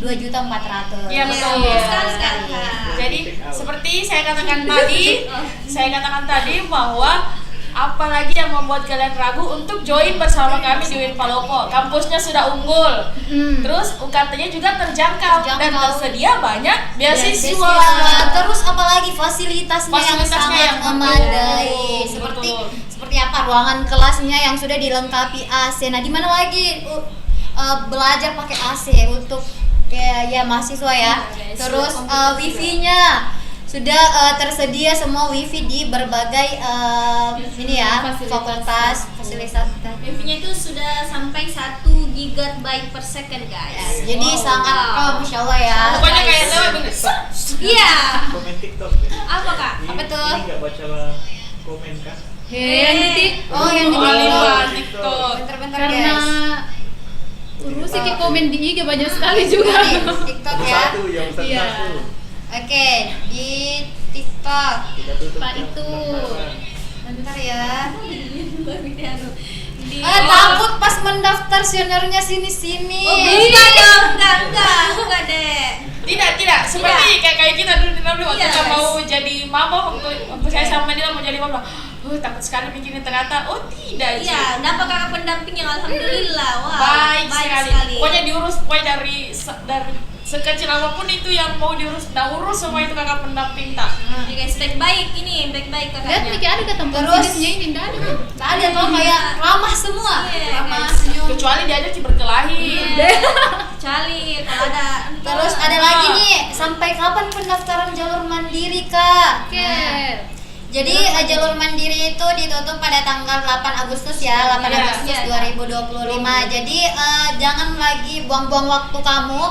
2.400.000. Iya, betul. Sekali, Kak. Jadi seperti saya katakan tadi bahwa apalagi yang membuat kalian ragu untuk join bersama kami di UIN Palopo. Kampusnya sudah unggul. Terus UKT-nya juga terjangkau dan tersedia banyak beasiswa. Terus apalagi fasilitasnya yang Fasilitasnya sangat yang memadai. betul, Seperti betul. seperti apa ruangan kelasnya yang sudah dilengkapi AC. Nah, di mana lagi belajar pakai AC untuk ya mahasiswa ya. guys. Terus Komputer wifi-nya sudah tersedia semua wifi di berbagai ini ya fakultas fasilitas. Wifi-nya itu sudah sampai 1 GB per second guys. Jadi sangat masya Allah ya. Pokoknya kayak lewat bener. Iya. Komen TikTok ya. Apa Kak? Apa tuh? Ini nggak baca komen kan? Yang di Oh, yang di Oh, TikTok. TikTok. Bentar-bentar karena guys. urus sih komen di IG banyak sekali juga. Di TikTok ya. Satu yang Iya. satu. Oke, di TikTok. Kita tutup Pak jam itu. pendaftaran. Bentar ya. Di Takut pas mendaftar seniornya sini-sini. Oh, enggak dong, enggak deh. Tidak, seperti kayak kita dulu di Nabi waktu Iya, kita guys. mau jadi mama waktu saya sama dia mau jadi mama. Takut sekali mikirin ternyata tidak. Iya, dapat kakak pendamping yang alhamdulillah. Wah, Baik sekali. Pokoknya diurus dari sekecil apapun itu yang mau diurus, urus semua itu kakak pendamping tak. Jadi guys, baik-baik Lihat kakaknya. nih ada ke tempat Terus? jenisnya ini enggak ada. Tak ada tuh kayak ramah semua. Iya, Ramah, guys. senyum. Kecuali diajak berkelahi. Cali kalau ada. Terus ada lagi nih, sampai kapan pendaftaran jalur mandiri, Kak? Oke. Jadi jalur mandiri itu ditutup pada tanggal 8 Agustus ya, 8 Iya, Agustus iya. 2025. Jadi jangan lagi buang-buang waktu kamu.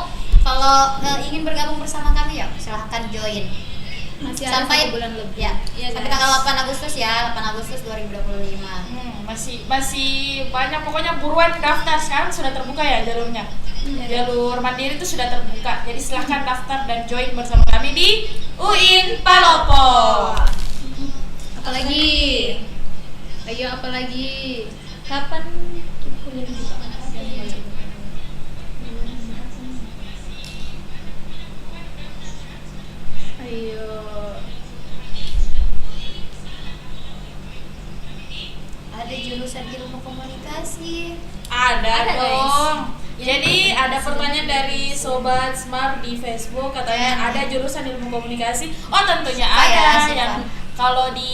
Kalau ingin bergabung bersama kami ya silahkan join. Masih ada Sampai 1 bulan lebih. ya, Iya, sampai guys. tanggal 8 Agustus ya, 8 Agustus 2025. Masih banyak, pokoknya buruan daftar. Sekarang sudah terbuka ya jalurnya. Jalur mandiri itu sudah terbuka. Jadi silahkan daftar dan join bersama kami di UIN Palopo. Apalagi? Ayo apalagi? Kapan kuliah di Ayo. Ada jurusan ilmu komunikasi. Ada Ada, dong. Jadi ada pertanyaan dari Sobat Smart di Facebook katanya ada jurusan ilmu komunikasi. Oh tentunya Siapa ya? ada. Siapa? Yang kalau di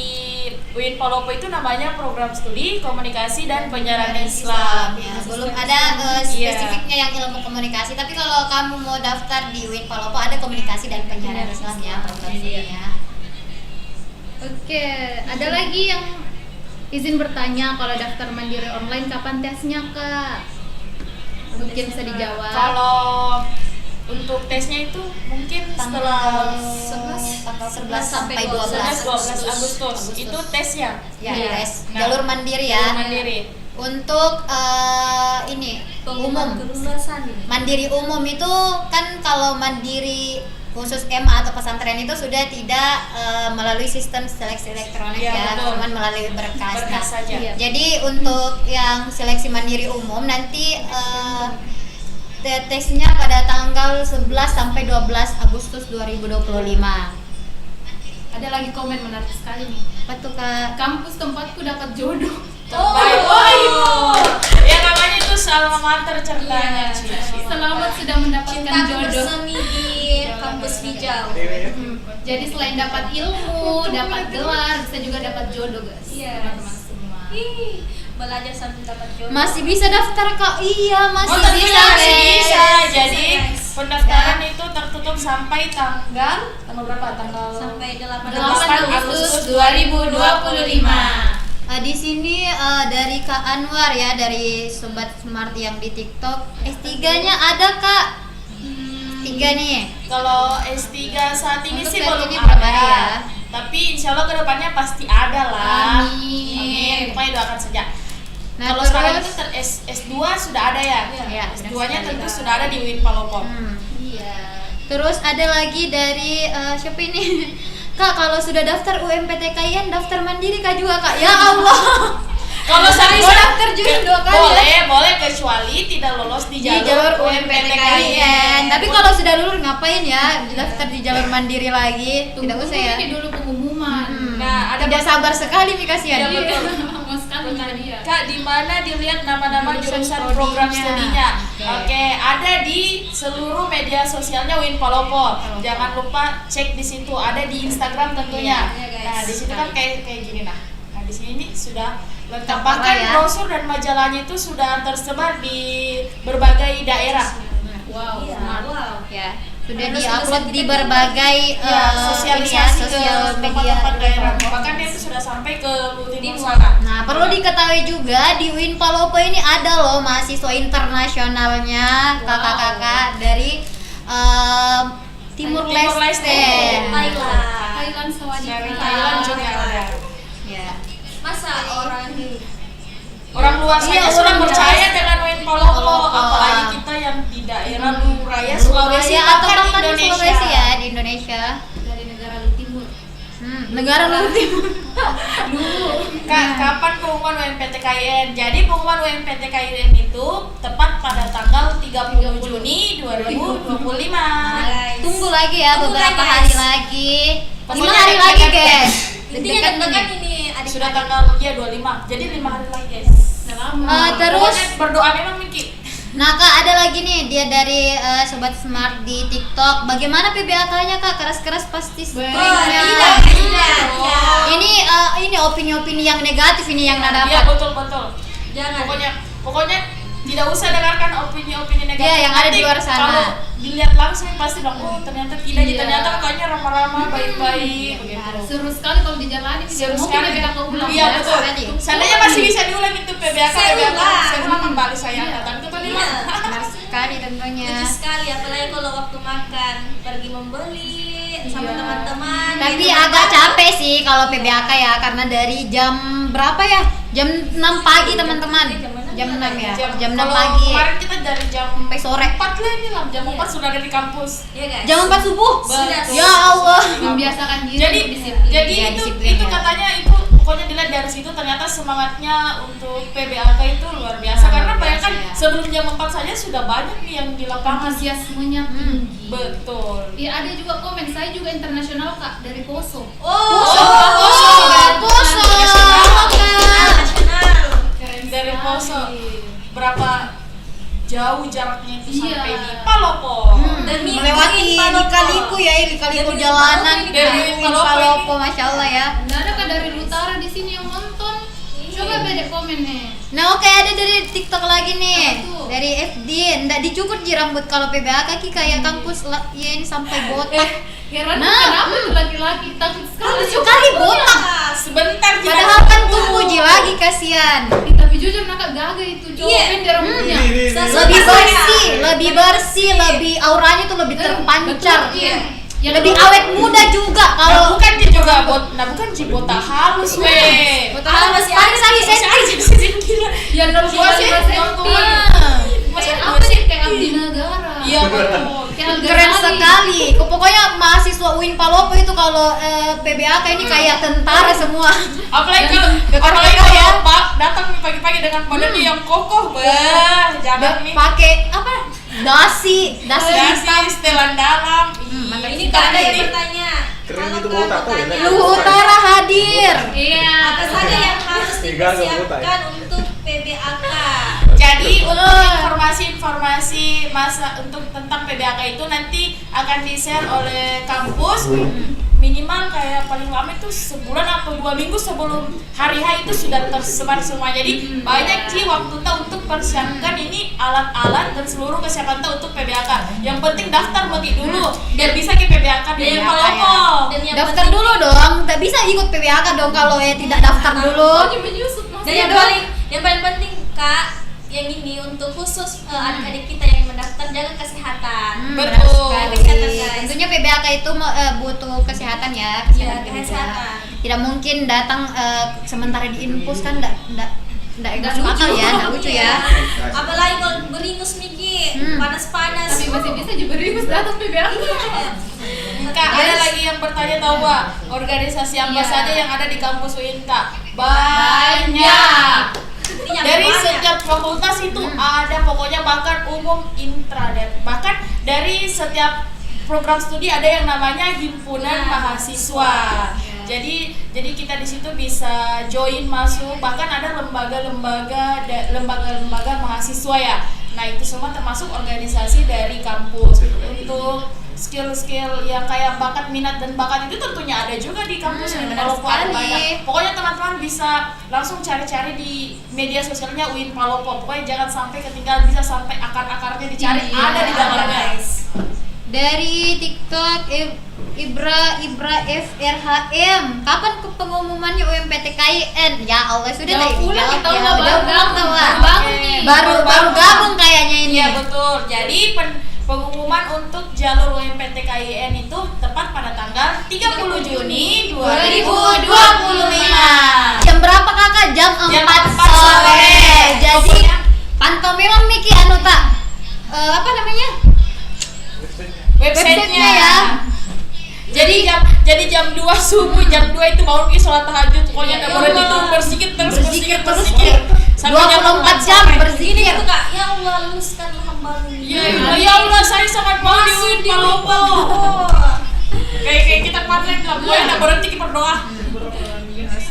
UIN Palopo itu namanya program studi komunikasi dan penyiaran Islam. Ya, belum ada spesifiknya yang ilmu komunikasi. Tapi kalau kamu mau daftar di UIN Palopo ada komunikasi dan penyiaran Islam ya program studinya. Oke, ada lagi yang izin bertanya kalau daftar mandiri online kapan tesnya, Kak? Mungkin bisa dijawab. Kalau untuk tesnya itu mungkin setelah tanggal 11 sampai 12 12 Agustus itu tesnya. ya, Iya. tes Nah, jalur mandiri ya. jalur mandiri. Untuk ini pengumuman umum kelulusan ini. mandiri umum itu kan kalau mandiri khusus MA atau pesantren itu sudah tidak melalui sistem seleksi elektronik Iya, ya, betul. cuman melalui berkas. Berkas Nah, saja. Iya. jadi untuk yang seleksi mandiri umum nanti tesnya pada tanggal 11 sampai 12 Agustus 2025. Ada lagi komen menarik sekali nih. Apa tuh Kak? Kampus tempatku dapat jodoh. Terbaik. Oh, itu. Ya namanya itu alma mater ceritanya. Iya. Ci. Selamat sudah mendapatkan Cintaku jodoh. bersemi di kampus hijau. Jadi selain dapat ilmu, dapat gelar, bisa juga dapat jodoh, guys. Yes. Teman-teman semua. Ih, belajar sambil dapat jodoh. Masih bisa daftar Kak? Iya, masih Oh, tentunya bisa. masih guys. bisa. Jadi Yes. pendaftaran itu tertutup sampai tanggal berapa? Tanggal Sampai 8 8 Agustus 2025. Di sini dari Kak Anwar ya, dari Sobat Smart yang di TikTok. S3-nya ada Kak? 3 nih. Kalau S3 saat ini Untuk sih saat belum ini ada. belum ada ya. Tapi insya Allah kedepannya pasti ada lah. Amin. Pokoknya doakan saja. Nah, Kalau terus sekarang itu S2 sudah ada ya. Iya, S2-nya benar tentu sekali. sudah ada di UIN Palopo. Iya. Terus ada lagi dari siapa ini? Kak, kalau sudah daftar UMPTKIN daftar mandiri Kak juga Kak. Ya Allah. Kalau saya Mau daftar juga 2 kali ya? boleh kecuali tidak lolos di Di jalur jalur UMPTKIN. UMPTKIN. Tapi kalau sudah lulus ngapain ya? Daftar di jalur mandiri lagi? Tidak usah ya. Ini dulu pengumuman. Nah, ada Tidak sabar sekali nih kasihan. Iya, betul. Lama sekali dia. Kak, di mana dilihat nama-nama Jurusan jurusan prodinya. program studinya? Oke. Oke, ada di seluruh media sosialnya UIN Palopo. Jangan lupa cek di situ. Ada di Instagram tentunya. Iya, guys. Nah, di situ kan kayak gini nah. Nah, di sini nih sudah lengkap. Lengkap Bahkan ya. brosur dan majalahnya itu sudah tersebar di berbagai daerah. Wow. Iya, Smart. wow. Ya, sudah Terus diupload kita di juga berbagai Ya, sosialisasi ke sosial media. tempat-tempat daerah. Bahkan itu sudah sampai ke timur Timur. sana. Nah, perlu diketahui juga di UIN Palopo ini ada loh mahasiswa internasionalnya, kakak-kakak dari Timur Timur Leste. Leste. Thailand. Thailand Sawadee. Dari Thailand juga ada. Ya. Masa Orang luar Iya, saja sudah orang percaya luar. dengan UIN Palopo, Palopo. apalagi kita yang di daerah Luraya, Sulawesi, Ya, atau bahkan bahkan di Indonesia. Sulawesi ya, di Indonesia. Dari negara Lu Timur. Negara Luar Timur. Kak, kapan pengumuman UMPTKIN? Jadi pengumuman UMPTKIN itu tepat pada tanggal 30 Juni 2025. Guys. Tunggu lagi ya, Tunggu beberapa guys. hari lagi. 5 Pokoknya hari lagi, dekat-dekat. guys. Intinya Dekat deg-degan ini. ini adik Sudah tanggal 25. Jadi 5 hari lagi, guys. Udah lama. Terus Pokoknya berdoa memang Miki. nah Kak, ada lagi nih dia dari Sobat Smart di TikTok. Bagaimana PBAK-nya Kak? Keras-keras pasti Oh, screennya. tidak. Ini opini-opini yang negatif ini yang Nada Iya, dapat. betul. Jangan. Pokoknya tidak usah dengarkan opini-opini negatif. Iya, yang ada di Nanti luar sana. Kalau dilihat langsung pasti bilang, oh ternyata tidak, Iya. ternyata mukanya ramah-ramah, baik-baik begitu. Seru sekali kalau dijalani. Seru Mungkin sekali. PBAK ulang. Iya, ya. betul. Tadi. Seandainya masih bisa diulang itu PBAK, Saya ulang. saya ulang kembali saya angkatan itu tadi. Iya. Benar sekali tentunya. Lucu sekali, apalagi kalau waktu makan pergi membeli sama Iya. teman-teman. Tapi di tempat agak baru. capek sih kalau PBAK ya, karena dari jam berapa ya? Jam 6 pagi teman-teman. Jam 6 ya. Jam 6 Kalau pagi. Kemarin kita dari jam Sampai sore. 4 lah ini lah, jam Iya. 4 sudah ada di kampus. Iya guys. Jam 4 subuh. Betul. Ya Allah. Membiasakan diri Jadi untuk disiplin. jadi Iya, itu disiplin itu ya. katanya itu pokoknya dilihat dari situ ternyata semangatnya untuk PBAK itu luar biasa Luar karena biasa, bayangkan ya. sebelum jam 4 saja sudah banyak nih yang di lapangan. antusiasmenya tinggi. Betul. Iya, ada juga komen, saya juga internasional Kak, dari Poso. Poso. Nasional. Dari Poso. Berapa jauh jaraknya itu Iya. sampai di Palopo. Demi Melewati UIN Palopo. lika-liku ya, lika-liku Demi jalanan UIN Dari UIN Palopo Palopo, Masya Allah ya. Nggak ada Kak dari Utara di sini yang nonton. Coba beda komen nih. Nah oke, ada dari TikTok lagi nih. Apa tuh? Dari FD, ndak dicukur ji rambut kalau PBAK ki kayak kampus ya ini sampai botak. Heran Nah. kenapa tuh laki-laki takut sekali. Sekali botak. Sebentar kita Padahal kan tunggu ji lagi kasihan. Tapi jujur nakak gagal itu jauhin dia rambutnya. Lebih bersih, lebih auranya tuh lebih terpancar. Betul, iya. Yang Lebih kedua- awet muda juga kalau bukan dia juga bukan botak halus weh. Botak halus ya. paling satu senti. yang 0,5 Dua senti. senti. Masih Kayak apa sih kayak abdi negara. Iya betul. Keren sekali. Pokoknya mahasiswa UIN Palopo itu kalau PBAK ini kayak tentara semua. Apalagi Kekar-kekar kalau ya. Pak datang pagi-pagi dengan badannya yang kokoh, jangan nih. Pakai apa? Dasi hitam. setelan dalam. Ini Kak ada yang bertanya. Keren Kalau itu Kak mau tato ya, bertanya, Luhut Utara hadir. Iya. apa saja yang harus Tiga agak dipersiapkan untuk PBAK? Jadi untuk informasi-informasi untuk tentang PBAK itu nanti akan di-share oleh kampus. Minimal kayak paling lama itu sebulan atau 2 minggu sebelum hari H itu sudah tersebar semua. Jadi banyak sih waktu untuk persiapkan ini alat-alat dan seluruh kesiapan untuk PBAK. Yang penting daftar bagi dulu biar bisa ke PBAK di Palopo. Dan yang Daftar dulu dong. Tak bisa ikut PBAK dong kalau tidak daftar dulu. Menyusup Mas. Dan yang paling penting Kak, yang ini untuk khusus adik-adik kita yang mendaftar jaga kesehatan. Betul. Jaga kesehatan guys. Tentunya PBAK itu butuh kesehatan ya, Iya, juga. kesehatan. Tidak mungkin datang sementara di infus kan enggak masuk akal ya, enggak lucu ya. Apalagi kalau beringus Miki, panas-panas. Tapi masih bisa juga rimus datang PBAK. Kak, ada lagi yang bertanya tahu Mbak, organisasi apa Iya. saja yang ada di kampus UIN Kak? Banyak. Ini yang Dari banyak. setiap fakultas itu ada, pokoknya bahkan umum, intra, dan bahkan dari setiap program studi ada yang namanya himpunan mahasiswa. Jadi kita di situ bisa join masuk, bahkan ada lembaga-lembaga mahasiswa ya. Nah itu semua termasuk organisasi dari kampus. Untuk skill-skill yang kayak bakat, minat dan bakat itu tentunya ada juga di kampus UIN benar Palopo, ada sekali. banyak. Pokoknya teman-teman bisa langsung cari-cari di media sosialnya UIN Palopo. Pokoknya jangan sampai ketinggalan, bisa sampai akar-akarnya dicari, Iya, ada di dalamnya. guys. Dari TikTok Ibra FRHM, kapan pengumumannya UMPTKIN? Ya Allah sudah Jauh tadi pula, dijawab kita ya. udah Jauh gabung, tahu, baru Wak. bangun nih. Baru gabung kayaknya ini. Iya betul. Jadi pengumuman untuk jalur UMPTKIN itu tepat pada tanggal 30 Juni 2025. Jam berapa kakak? Jam 4 Jam 4 sore. sore. Jadi Pokoknya- pantau memang Miki anu tak apa namanya? Websitenya ya. Jadi jam 2 subuh, jam 2 itu bangun ke sholat tahajud. Pokoknya enggak boleh itu berzikir terus. Sampai jam 24 jam Ini berzikir. gitu Kak, ya Allah luluskanlah hambamu ini. Ya Allah, saya sangat mau di UIN Palopo. Kayak kita kemarin lah, gue enggak berhenti kita berdoa.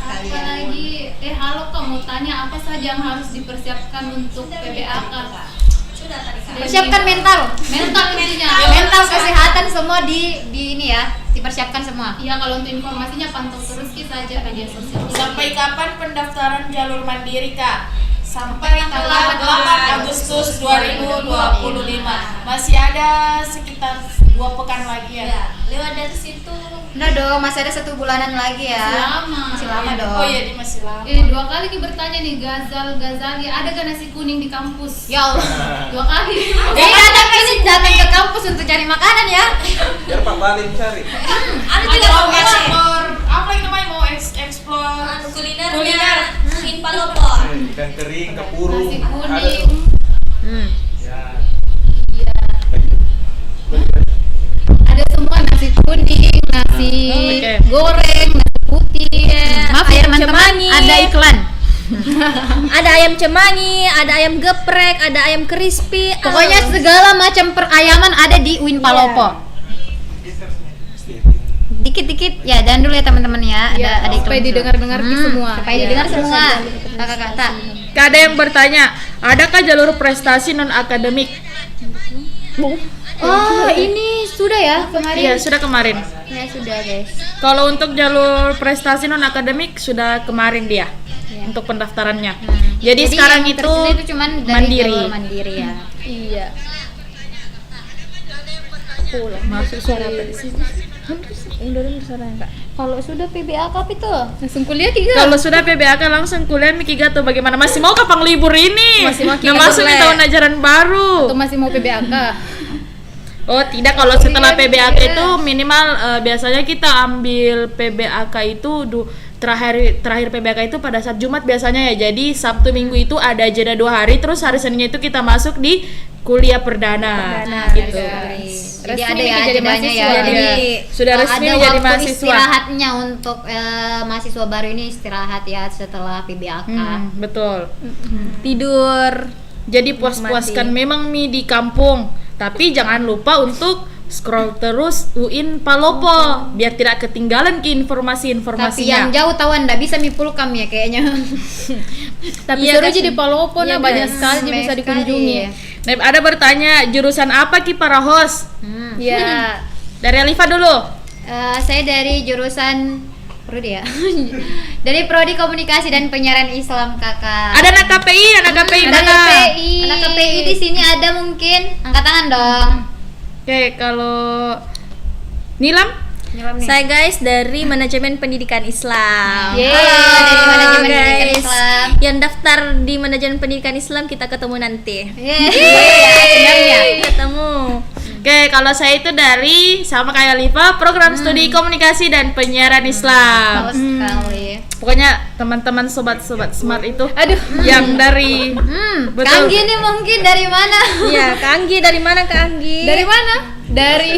Apalagi halo Kak, mau tanya apa saja yang harus dipersiapkan untuk PBAK Kak? Sudah tadi Kak. Persiapkan mental. Mental intinya. Mental kesehatan semua di ini ya, dipersiapkan semua. Iya, kalau untuk informasinya pantau terus kita aja media sosial. Sampai kapan pendaftaran jalur mandiri Kak? Sampai tanggal 8 Agustus 2025. Masih ada sekitar 2 pekan lagi ya. Ya, lewat dari situ. Udah dong, masih ada 1 bulanan lagi ya. Masih lama dong. Oh iya, dia masih lama. 2 kali kita bertanya nih, Ghazali, ada gak nasi kuning di kampus? Ya Allah. 2 kali. Ini datang ke kampus untuk cari makanan ya. Biar Pak Balim cari. Ada Ada juga mau boleh. explore, apa lagi namanya, mau explore Anu kuliner. kuliner. UIN Palopo. Ikan kering, kepuru. Nasi Ada kuning. tuh. Ya. Iya. Ada semua nasi kuning, nasi Oke. goreng, nasi putih. Maaf ya teman-teman, ada iklan. Ada ayam cemangi, ada ayam geprek, ada ayam crispy. Pokoknya segala macam perayaman ada di UIN Palopo. Dikit-dikit ya, dan dulu ya teman-teman ya. Ada iklan supaya dulu. didengar-dengar semua. Supaya Iya. didengar semua. Kakak-kakak. Ada yang bertanya, adakah jalur prestasi non akademik? Oh, ini sudah ya kemarin. Iya, sudah kemarin. Ya sudah, guys. Kalau untuk jalur prestasi non akademik sudah kemarin dia untuk pendaftarannya. Jadi sekarang yang itu tersisa itu cuman dari mandiri. jalur mandiri ya. Iya. Masuk suara apa di sini? Kalau sudah PBAK itu Langsung kuliah Kiga. Kalau sudah PBAK langsung kuliah Miki Gato bagaimana? Masih mau kapan libur ini? Masih mau Nggak masuk nih tahun ajaran baru. Atau masih mau PBAK? Oh tidak, kalau setelah PBAK itu minimal biasanya kita ambil PBAK itu terakhir PBAK itu pada saat Jumat biasanya ya. Jadi Sabtu Minggu itu ada jeda 2 hari, terus hari Seninnya itu kita masuk di kuliah perdana, gitu. Jadi Resmi ada ya jadi jedanya ya. mahasiswa. Jadi Sudah resmi ada menjadi waktu mahasiswa. istirahatnya untuk mahasiswa baru ini istirahat ya setelah PBAK. Betul. Tidur. Jadi puas-puaskan memang nih di kampung, tapi jangan lupa untuk scroll terus UIN Palopo biar tidak ketinggalan ke Tapi yang informasi-informasinya. jauh tawan nggak bisa mipulkam ya kayaknya. Tapi Iya, seru guys. jadi Palopo Iya, nah banyak guys. sekali bisa Banyak dikunjungi. sekali. Nah, ada bertanya jurusan apa Ki para host? Ya. Dari Alifa dulu. Saya dari jurusan Prodi ya. Dari Prodi Komunikasi dan Penyiaran Islam kakak. Ada anak KPI, anak KPI Ada mana? KPI. Anak KPI di sini ada mungkin angkat tangan dong. Oke, kalau Nilam? Nyelam nih. Saya guys dari Manajemen Pendidikan Islam. Yeay. Halo, dari Manajemen Guys. Pendidikan Islam. Yang daftar di Manajemen Pendidikan Islam kita ketemu nanti. Yeay. Ketemu. Oke, kalau saya itu dari sama kayak Alifa, program studi komunikasi dan penyiaran Islam. Bagus sekali. Pokoknya teman-teman sobat-sobat smart itu Aduh. yang dari betul. Kang Gini mungkin dari mana? Iya, Kak Anggi dari mana Kak Anggi? Dari mana? Dari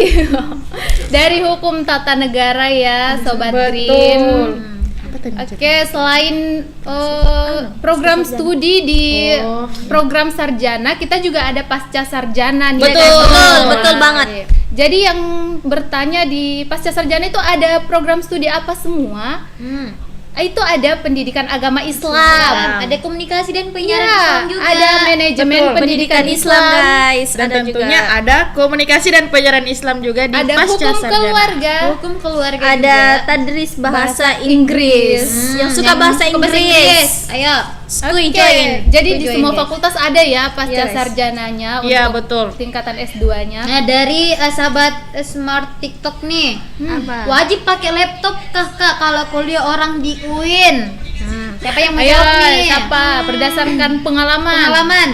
dari Hukum Tata Negara ya, Sobat Green. Betul. Apa tadi? Oke, selain program studi di program sarjana, kita juga ada pasca sarjana nih. ya Betul. kan? Betul, betul banget. Jadi yang bertanya di pasca sarjana itu ada program studi apa semua? Itu ada pendidikan agama Islam. Ada komunikasi dan penyiaran Iya, Islam juga. ada manajemen Betul. pendidikan Islam Islam. guys. Dan ada tentunya juga. ada komunikasi dan penyiaran Islam juga di Ada pasca hukum sarjana. keluarga. Hukum keluarga Ada juga. tadris bahasa Inggris. Yang suka Yang bahasa suka Inggris. Ayo. Skuy Oke, join. jadi di Join, semua guys. fakultas ada ya pasca Yes. sarjananya Iya, untuk betul. tingkatan S2-nya. Nah, dari sahabat smart TikTok nih. Apa? Wajib pakai laptop kah Kak kalau kuliah orang di UIN? Siapa yang mau Ayo, jawab nih? siapa? Berdasarkan pengalaman. Pengalaman.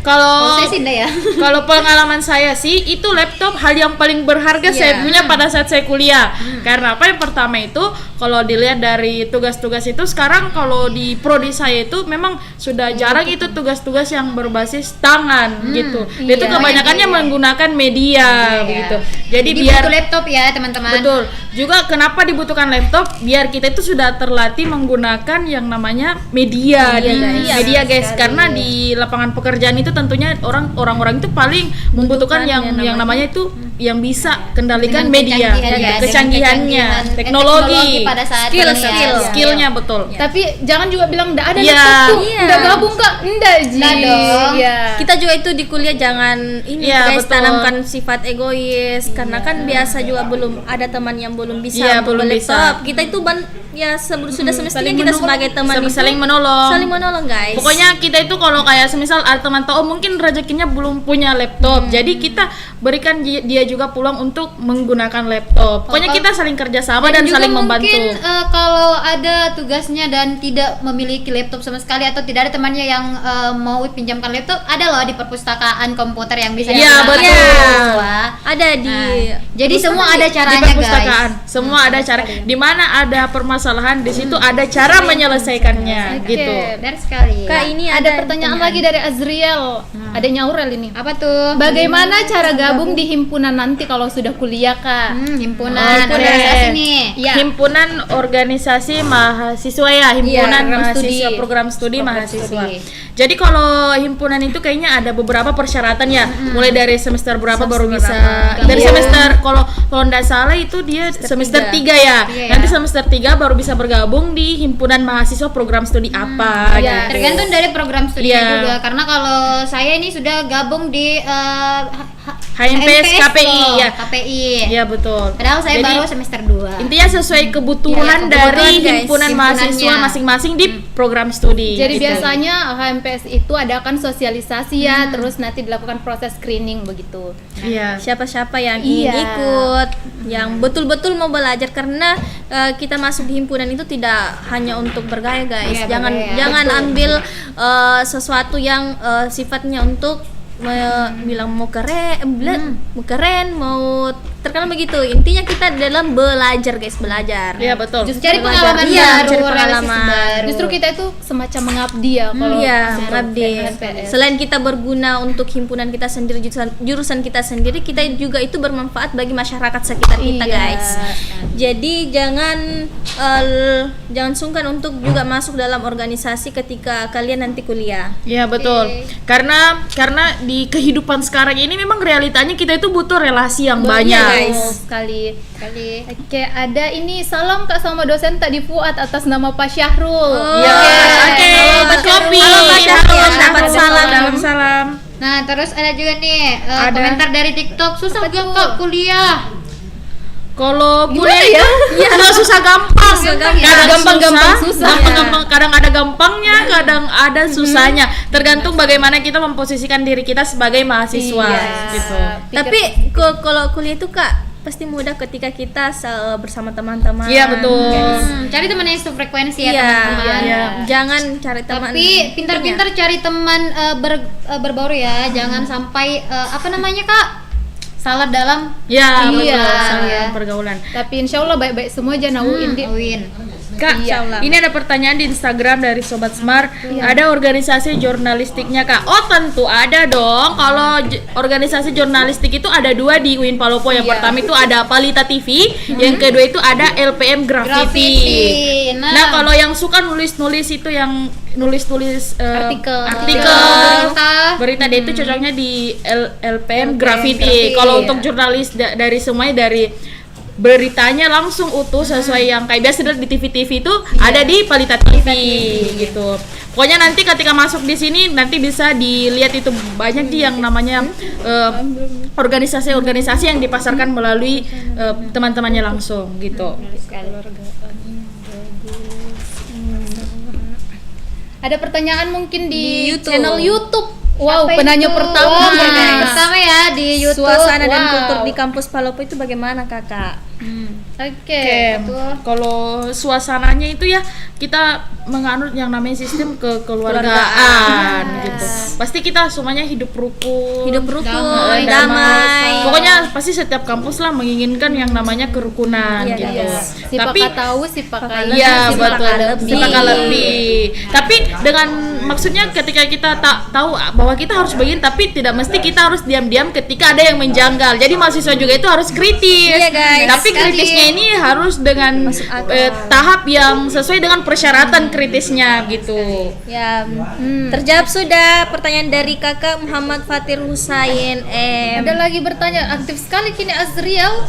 Kalau Saya sih enggak ya. kalau pengalaman saya sih itu laptop hal yang paling berharga saya punya pada saat saya kuliah. Karena apa? Yang pertama itu kalau dilihat dari tugas-tugas itu sekarang kalau di prodi saya itu memang sudah jarang itu tugas-tugas yang berbasis tangan gitu. Dia itu iya. kebanyakannya menggunakan media begitu. Jadi Jadi biar butuh laptop ya, teman-teman. betul. Juga kenapa dibutuhkan laptop? Biar kita itu sudah terlatih menggunakan yang namanya media di media guys. Karena di lapangan pekerjaan itu tentunya orang-orang itu paling membutuhkan yang namanya itu yang bisa kendalikan Dengan media, kecanggihan ya, dengan kecanggihannya, kecanggihan teknologi, pada saat Skill, ini ya. skill. skillnya betul. Tapi jangan juga bilang enggak ada Iya. laptop tuh. Iya. Enggak gabung Kak. Enggak, Ji. Enggak dong. Iya. Kita juga itu di kuliah jangan ini Iya, guys betul. tanamkan sifat egois karena kan biasa juga belum ada teman yang belum bisa Iya, belum laptop. bisa. Kita itu sudah semestinya kita sebagai teman itu saling menolong. saling menolong guys. Pokoknya kita itu kalau kayak semisal ada teman tahu mungkin rezekinya belum punya laptop, jadi kita berikan dia juga peluang untuk menggunakan laptop. Pokoknya kita saling kerjasama dan juga saling membantu. mungkin kalau ada tugasnya dan tidak memiliki laptop sama sekali atau tidak ada temannya yang mau pinjamkan laptop, ada loh di perpustakaan komputer yang bisa Iya, digunakan betul. oleh mahasiswa. ada di Jadi semua ada Di caranya perpustakaan, guys. semua ada cara. Di mana ada permasalahan, di situ ada cara menyelesaikannya, gitu. Benar sekali. Kak ini Ada pertanyaan lagi dari Azriel. Adanya Aurel ini. Apa tuh? Bagaimana cara gabung di himpunan nanti kalau sudah kuliah, Kak? Himpunan Oke. organisasi nih. Iya. Himpunan organisasi mahasiswa ya, himpunan program mahasiswa studi. program studi mahasiswa. studi. Jadi kalau himpunan itu kayaknya ada beberapa persyaratan ya, mulai dari semester berapa baru bisa. Dari semester kalau nggak salah itu dia semester 3 ya. Iya, Nanti ya. semester 3 baru bisa bergabung di himpunan mahasiswa program studi apa Iya. gitu. Tergantung dari program studinya Iya. juga. Karena kalau saya ini sudah gabung di HMPS KPI loh, ya. KPI. Iya betul. Padahal saya Jadi, baru semester 2. intinya sesuai kebutuhan Iya, dari kebutuhan, guys. himpunan mahasiswa Himpunannya. masing-masing di program studi. Jadi gitu. biasanya HMPS itu adakan sosialisasi ya, terus nanti dilakukan proses screening begitu. Iya. siapa-siapa yang ingin Iya. ikut, yang betul-betul mau belajar karena kita masuk di himpunan itu tidak hanya untuk bergaya guys. Iya, jangan bergaya. jangan ambil sesuatu yang sifatnya untuk bilang mau keren, mau terkenal begitu. Intinya kita dalam belajar guys, belajar. Iya betul. Justru Cari Belajar. pengalaman Iya, baru, cari realisasi pengalaman. baru. Justru kita itu semacam mengabdi ya kalau Iya, masuk mengabdi. PNS. Selain kita berguna untuk himpunan kita sendiri, jurusan kita sendiri, kita juga itu bermanfaat bagi masyarakat sekitar kita, Iya. guys. Jadi jangan sungkan untuk juga masuk dalam organisasi ketika kalian nanti kuliah. Iya betul. Karena di kehidupan sekarang ini memang realitanya kita itu butuh relasi yang banyak. guys. Betul sekali. Kali. Oke, ada ini salam Kak sama dosen tadi Fuad atas nama Pak Syahrul. Iya. Oke, Halo, Pak kopi. Halo, Pak Syahrul. Halo, Dapat salam. dapat salam. Nah, terus ada juga nih Ada. komentar dari TikTok, susah gak kak kuliah? Kalau Gimana kuliah ya? itu susah gampang. gampang. Gampang-gampang susah. Gampang-gampang, kadang ada gampangnya, kadang ada susahnya. Tergantung bagaimana kita memposisikan diri kita sebagai mahasiswa Iya. gitu. Tapi kalau kuliah itu Kak pasti mudah ketika kita bersama teman-teman. Iya betul. Cari teman yang sefrekuensi ya Iya, teman-teman. Iya. Jangan cari teman. Tapi pintar-pintar cari teman berbaur ya, jangan sampai apa namanya kak? Salah dalam Ya, Iya. betul. Salah Iya. pergaulan. Tapi insya Allah baik-baik semua aja nauin di. Win. Kak, Iya. ini ada pertanyaan di Instagram dari Sobat Smart. Ada organisasi jurnalistiknya Kak? Oh tentu ada dong. Kalau organisasi jurnalistik itu ada 2 di UIN Palopo. Yang pertama itu ada Palita TV, yang kedua itu ada LPM Graffiti. Nah kalau yang suka nulis-nulis itu yang nulis-nulis Artikel. berita dia itu cocoknya di LPM Graffiti. Graffiti. Kalau untuk jurnalis dari semuanya dari beritanya langsung utuh sesuai yang kayak biasa di TV-TV itu ada di Palita TV gitu. Pokoknya nanti ketika masuk di sini nanti bisa dilihat itu banyak yang namanya organisasi-organisasi yang dipasarkan melalui teman-temannya langsung gitu. Ada pertanyaan mungkin di YouTube. channel YouTube. Wow, Apa penanya itu? pertama Wah, guys. pertama ya di YouTube. Suasana dan Wow. kultur di kampus Palopo itu bagaimana Kakak? Oke. Kalau suasananya itu ya kita menganut yang namanya sistem kekeluargaan gitu. Pasti kita semuanya hidup rukun. Hidup rukun, Damai. damai. Pokoknya pasti setiap kampus lah menginginkan yang namanya kerukunan Iya, gitu. guys. Si Tapi Paka tahu, si Paka iya si betul, Paka lebih. si Paka lebih. Tapi dengan maksudnya ketika kita tahu bahwa kita harus begini, tapi tidak mesti kita harus diam-diam ketika ada yang menjanggal. Jadi mahasiswa juga itu harus kritis. Iya, guys. Tapi kritisnya ini harus dengan tahap yang sesuai dengan persyaratan kritisnya gitu. Ya, terjawab sudah pertanyaan dari Kakak Muhammad Fatir Husain M. Ada lagi bertanya, aktif sekali kini Azriel.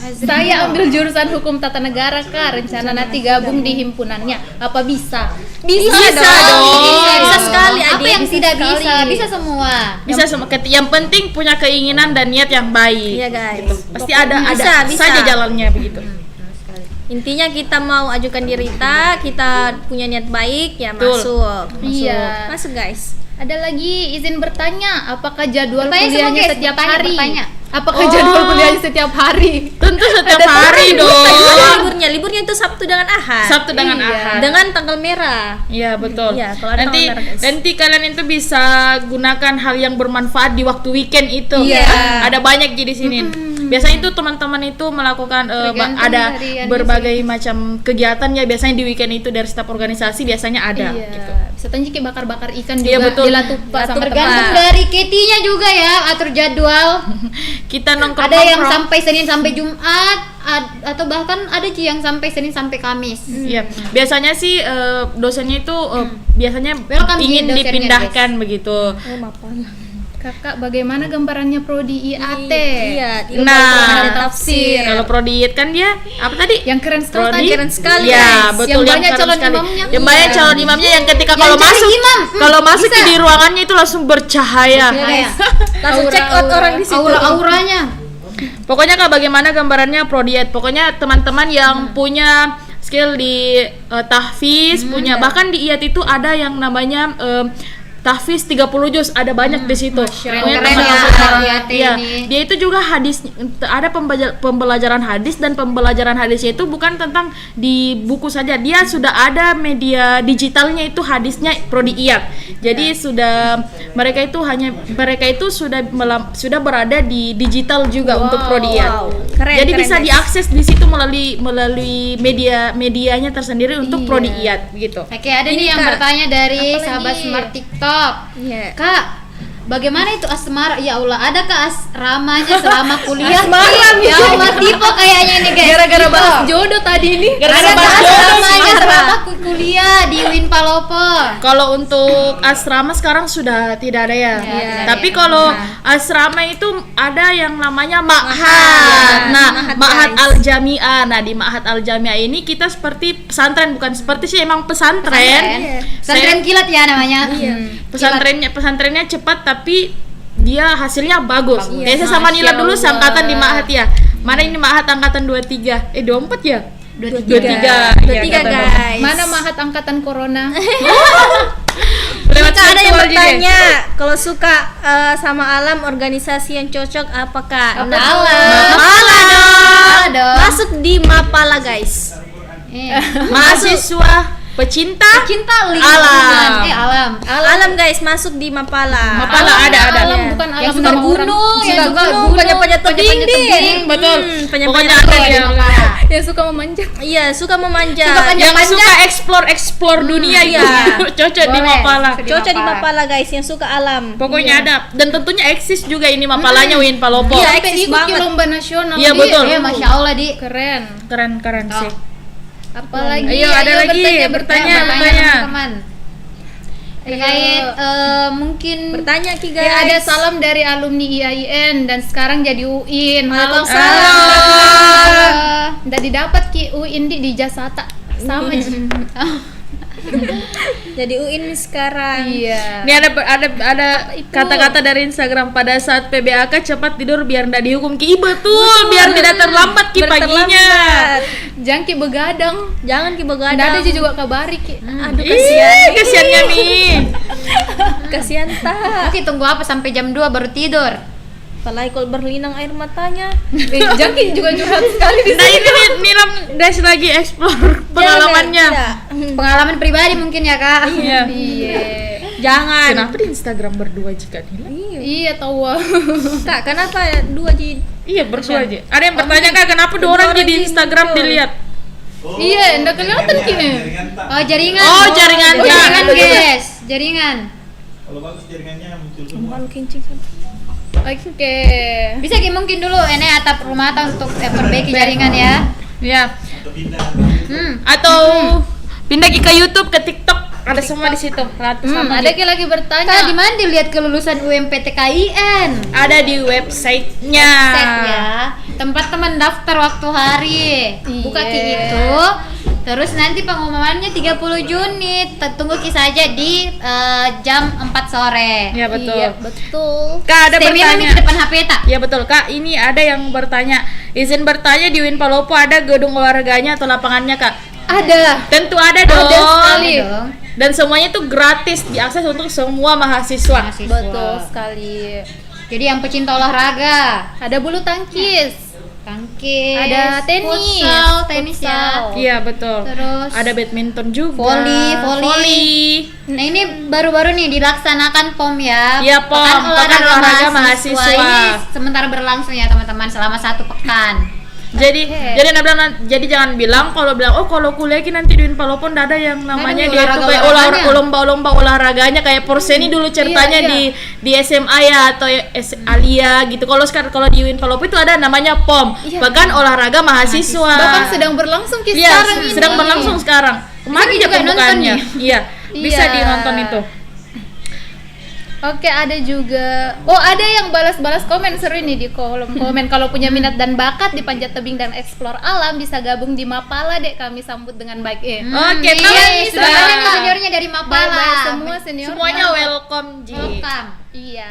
Saya ambil jurusan hukum tata negara Kak, rencana nanti gabung di himpunannya. Apa bisa? Bisa, dong. Bisa sekali, Apa Adik. yang Bisa tidak sekali. bisa? Bisa semua. Bisa semua. Yang penting punya keinginan dan niat yang baik. Iya, guys. Pasti ada Bisa. saja jalannya begitu. Intinya kita mau ajukan diri kita punya niat baik ya Betul. masuk. Iya. Masuk guys. Ada lagi izin bertanya, apakah jadwal Bertanya semua, kuliahnya guys. setiap Bertanya, hari? bertanya. Apakah jadwal kuliahnya setiap hari? Tentu setiap hari dong. Liburnya itu Sabtu dengan Ahad. Sabtu dengan Iya. Ahad. Dengan tanggal merah. Iya betul. Iya, kalau ada nanti tanggal merah, guys. nanti kalian itu bisa gunakan hal yang bermanfaat di waktu weekend itu. Iya. Ada banyak di sini. Biasanya itu teman-teman itu melakukan Tergantung ada hariannya berbagai macam kegiatan ya. Biasanya di weekend itu dari setiap organisasi biasanya ada. Iya. Gitu. Bisa tanya kayak bakar-bakar ikan Iya, juga betul. di Latupa sama Tergantung teman. dari KT-nya juga ya, atur jadwal. Kita nongkrong. Ada yang sampai Senin sampai Jumat, atau bahkan ada sih yang sampai Senin sampai Kamis. Iya, biasanya sih dosennya itu biasanya Welcome ingin dosennya, dipindahkan begitu. Oh, maafan. Kakak, bagaimana gambarannya prodi IAT? Iya, ilmu Nah, Al-Quran dan tafsir. Kalau prodi kan dia apa tadi? Yang keren sekali Prodi? tadi. Keren sekali, Ya, guys. betul. Yang banyak keren calon sekali. imamnya. Yang banyak calon imamnya yang ketika Yang kalau jadi masuk imam, kalau masuk bisa. di ruangannya itu langsung bercahaya. Kayak Langsung check out orang di situ. aura-auranya. Pokoknya Kak, bagaimana gambarannya prodi IAT? Pokoknya teman-teman yang punya skill di tahfiz, punya bahkan di IAT itu ada yang namanya tahfiz 30 juz, ada banyak di situ. Pokoknya Keren ya teman-teman, Hayati iya. ini. Dia itu juga hadis, ada pembelajaran hadis, dan pembelajaran hadisnya itu bukan tentang di buku saja. Dia sudah ada media digitalnya, itu hadisnya prodi IAT. Jadi mereka itu sudah berada di digital juga untuk prodi IAT. Keren, Jadi keren, bisa guys. diakses di situ melalui medianya tersendiri untuk prodi IAT gitu. Oke, ada Ini, nih yang Kak. bertanya dari Apalagi? sahabat Smart TikTok. Iya. Kak, bagaimana itu asmara? Ya Allah, ada kah asramanya selama kuliah? Asmara, Ya Allah, tipe kayaknya ini guys. Gara-gara Tipe. bahas jodoh tadi ini. Gara-gara Ada bahas kah jodoh, asramanya asmara. selama kuliah di UIN Palopo? Kalau untuk asrama sekarang sudah tidak ada ya. tidak Tapi ada. kalau asrama itu ada yang namanya ma'had. Nah, Ma'had, ma'had guys. al-jami'ah. Nah, di ma'had al-jami'ah ini kita seperti pesantren, bukan seperti sih, emang pesantren. Pesantren kilat ya namanya. Pesantrennya cepat tapi dia hasilnya bagus. Iya, Desa sama Nila dulu Masya Allah. seangkatan di ma'had ya. Mana ini ma'had angkatan 23? 24 ya? 23. 23 guys. Mana mahat angkatan corona? Lewat Kak, ada yang virtual juga. bertanya, kalau suka sama alam, organisasi yang cocok apakah? Mapala. Mapala. dong. Masuk di Mapala guys. Mahasiswa pecinta Cinta Alam. alam. Alam guys, masuk di Mapala. Mapala ada. Alam bukan alam Yang suka nama orang. gunung, yang Suka suka gunung, gunung, panjat-panjat tebing deh. Betul. Panjat-panjat Pokoknya tebing. ada yang Yang suka memanjat. Iya, suka memanjat. yang suka explore dunia iya. itu cocok di Boleh. Mapala. Cocok di Mapala guys, yang suka alam. Pokoknya ada, dan tentunya eksis juga ini Mapalanya UIN Palopo. Iya, Sampai eksis ikut banget. ke lomba nasional. Iya, Di. betul. Iya, Masya Allah di. Keren. Keren sih. Apalagi? Ayo, ada lagi. Bertanya. teman-teman. Terkait mungkin Bertanya Ki Ya, ada guys. salam dari alumni IAIN dan sekarang jadi UIN. Halo. Waalaikumsalam. Udah didapat Ki UIN di Jasata. Sama aja. Jadi UIN sekarang. Iya. Ini ada kata-kata dari Instagram, pada saat PBAK cepat tidur biar ndak dihukum Ki. Betul, biar tidak terlambat Ki paginya. Berterlambat. Jangan Ki begadang. Jangan Ki Nggak begadang. ada juga kabari Ki. Aduh Ih, kasihannya nih. kasihan tak. Oke, tunggu apa sampai jam 2 baru tidur? Apalagi kalau berlinang air matanya. Jangan Ki juga curhat sekali di Nah ini Nilam dash lagi explore pengalamannya. Tidak. Pengalaman pribadi mungkin ya, Kak. Iya. Iya. Jangan. Kenapa di Instagram berdua jika Nilam? Iya tahu. Kak, kenapa dua jadi Iya berdua aja. Ada yang bertanya Kak, kenapa dua orang jadi Instagram dilihat? Iya, enggak kelihatan Ki. Oh, jaringan. Oh, jaringan. Jaringan, guys. Jaringan. Kalau bagus jaringannya muncul semua. malu kencing. Oke. Bisa Ki mungkin dulu ini atap rumah untuk perbaiki jaringan ya. Ya. Atau pindah. Atau pindah ke YouTube, ke TikTok, ada semua di situ. Sama Ada Ki lagi bertanya. Kak, di mana dilihat kelulusan UMPTKIN? ada di websitenya. Cek ya. Tempat teman daftar waktu hari. Buka Ki Iya. itu. Terus nanti pengumumannya 30 Juni. Tunggu Ki saja di jam 4 sore. Ya betul. Iya, betul. Kak ada Stay bertanya. di depan HP tak? Ya betul Kak, ini ada yang bertanya. Izin bertanya, di UIN Palopo ada gedung olahraganya atau lapangannya Kak? Ada. Tentu ada dong. sekali. Ada dong. Dan semuanya itu gratis, diakses untuk semua mahasiswa. Mahasiswa. Betul sekali. Jadi yang pecinta olahraga, Ada bulu tangkis. tangkis, Ada tenis. futsal, tenis ya. Iya betul. Terus Ada badminton juga. Voli. Nah ini baru-baru nih dilaksanakan POM ya. Iya, POM, Pekan Olahraga Mahasiswa. Ini sementara berlangsung ya teman-teman selama 1 pekan. Jadi jangan bilang kalau kuliah ki nanti di UIN Palopo ndak ada yang namanya Nggak dia ada itu kayak olahraga-olahraganya. lomba-lomba olahraganya kayak Porseni dulu ceritanya Iya. di SMA ya atau Alia gitu. Kalau sekarang kalau di UIN Palopo itu ada namanya POM, Pekan Olahraga Mahasiswa. Bahkan sedang berlangsung Ki Iya, sekarang ini. sedang berlangsung sekarang. Kemarin Bisa aja juga nonton pembukaannya. Iya, bisa Iya. dinonton itu. Oke, ada juga. Oh, ada yang balas-balas komen seru ini di kolom komen. Kalau punya minat dan bakat di panjat tebing dan eksplor alam bisa gabung di Mapala, Dek. Kami sambut dengan baik. Oke, Iya, nah, sudah ada nih seniornya dari Mapala. Bye-bye semua senior. semuanya welcome Ji. Welcome. Iya.